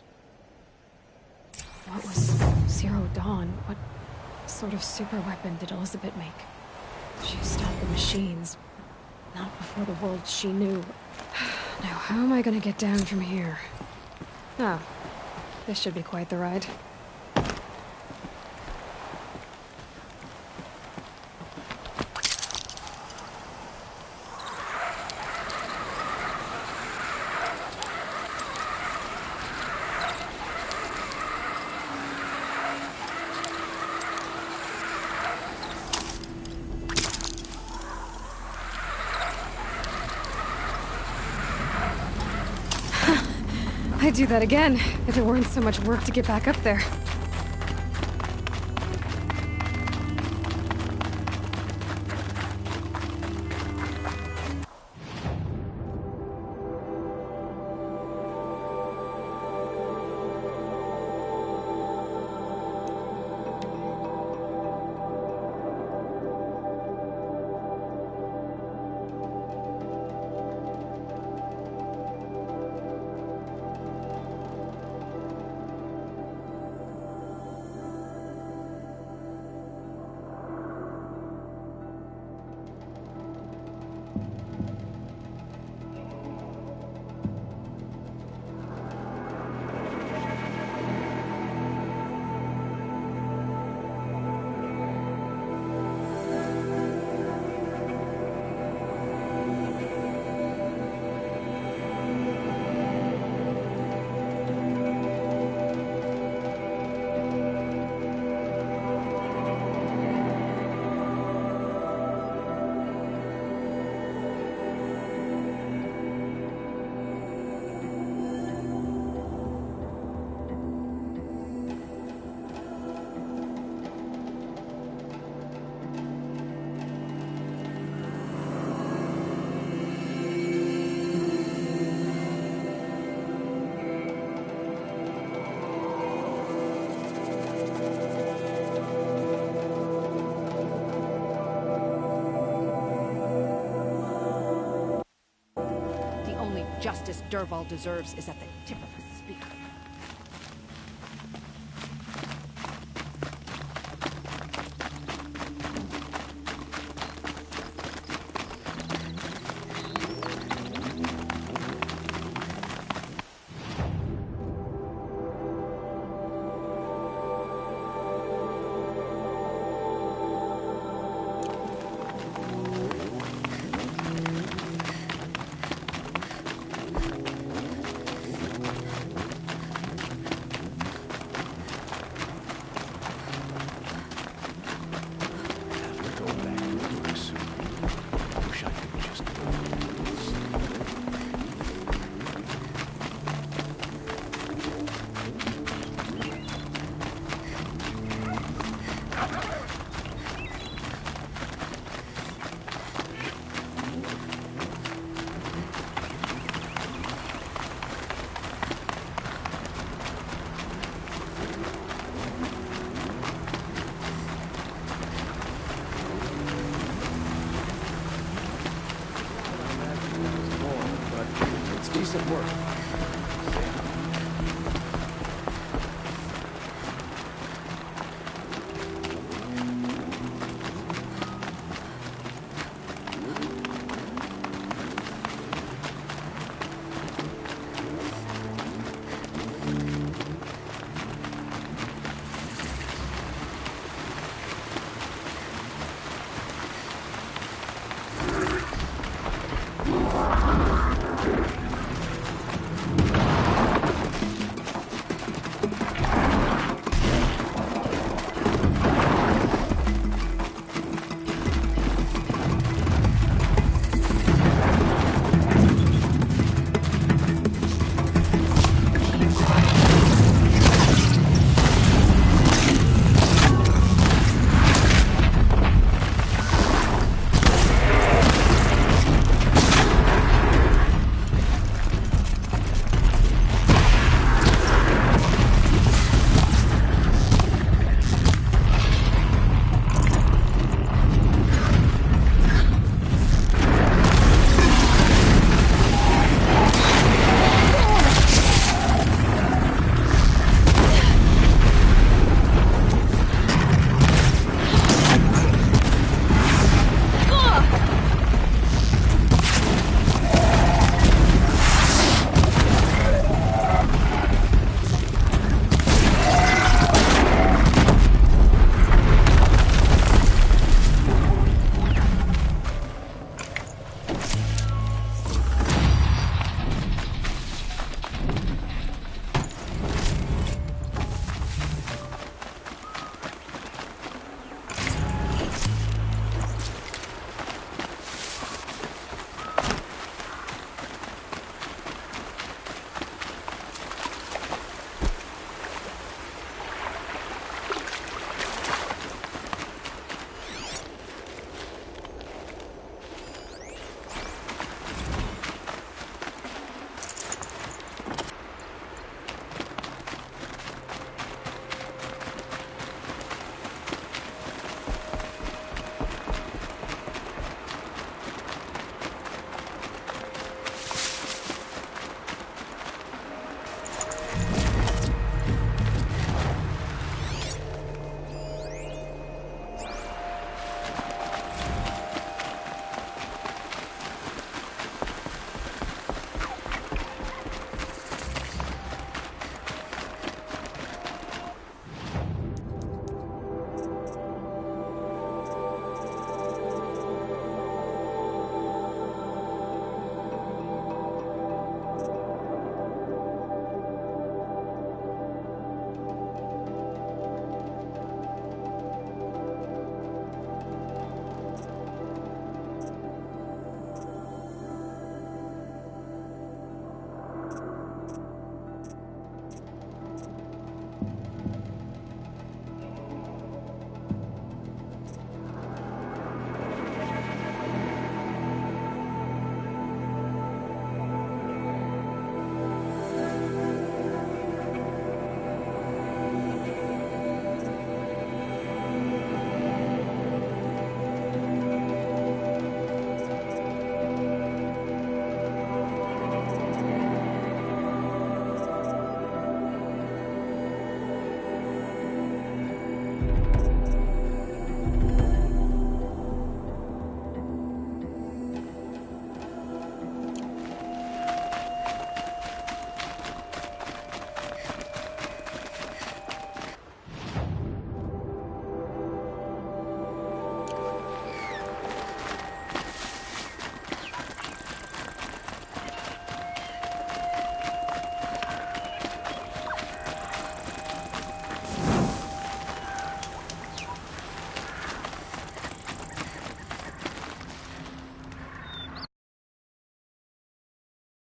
What was Zero Dawn? What sort of super weapon did Elizabeth make? She stopped the machines. Not before the world she knew. Now, how am I gonna get down from here? Oh, this should be quite the ride. I'd do that again, if it weren't so much work to get back up there. justice Dervahl deserves is at the tip of a spear. Decent work.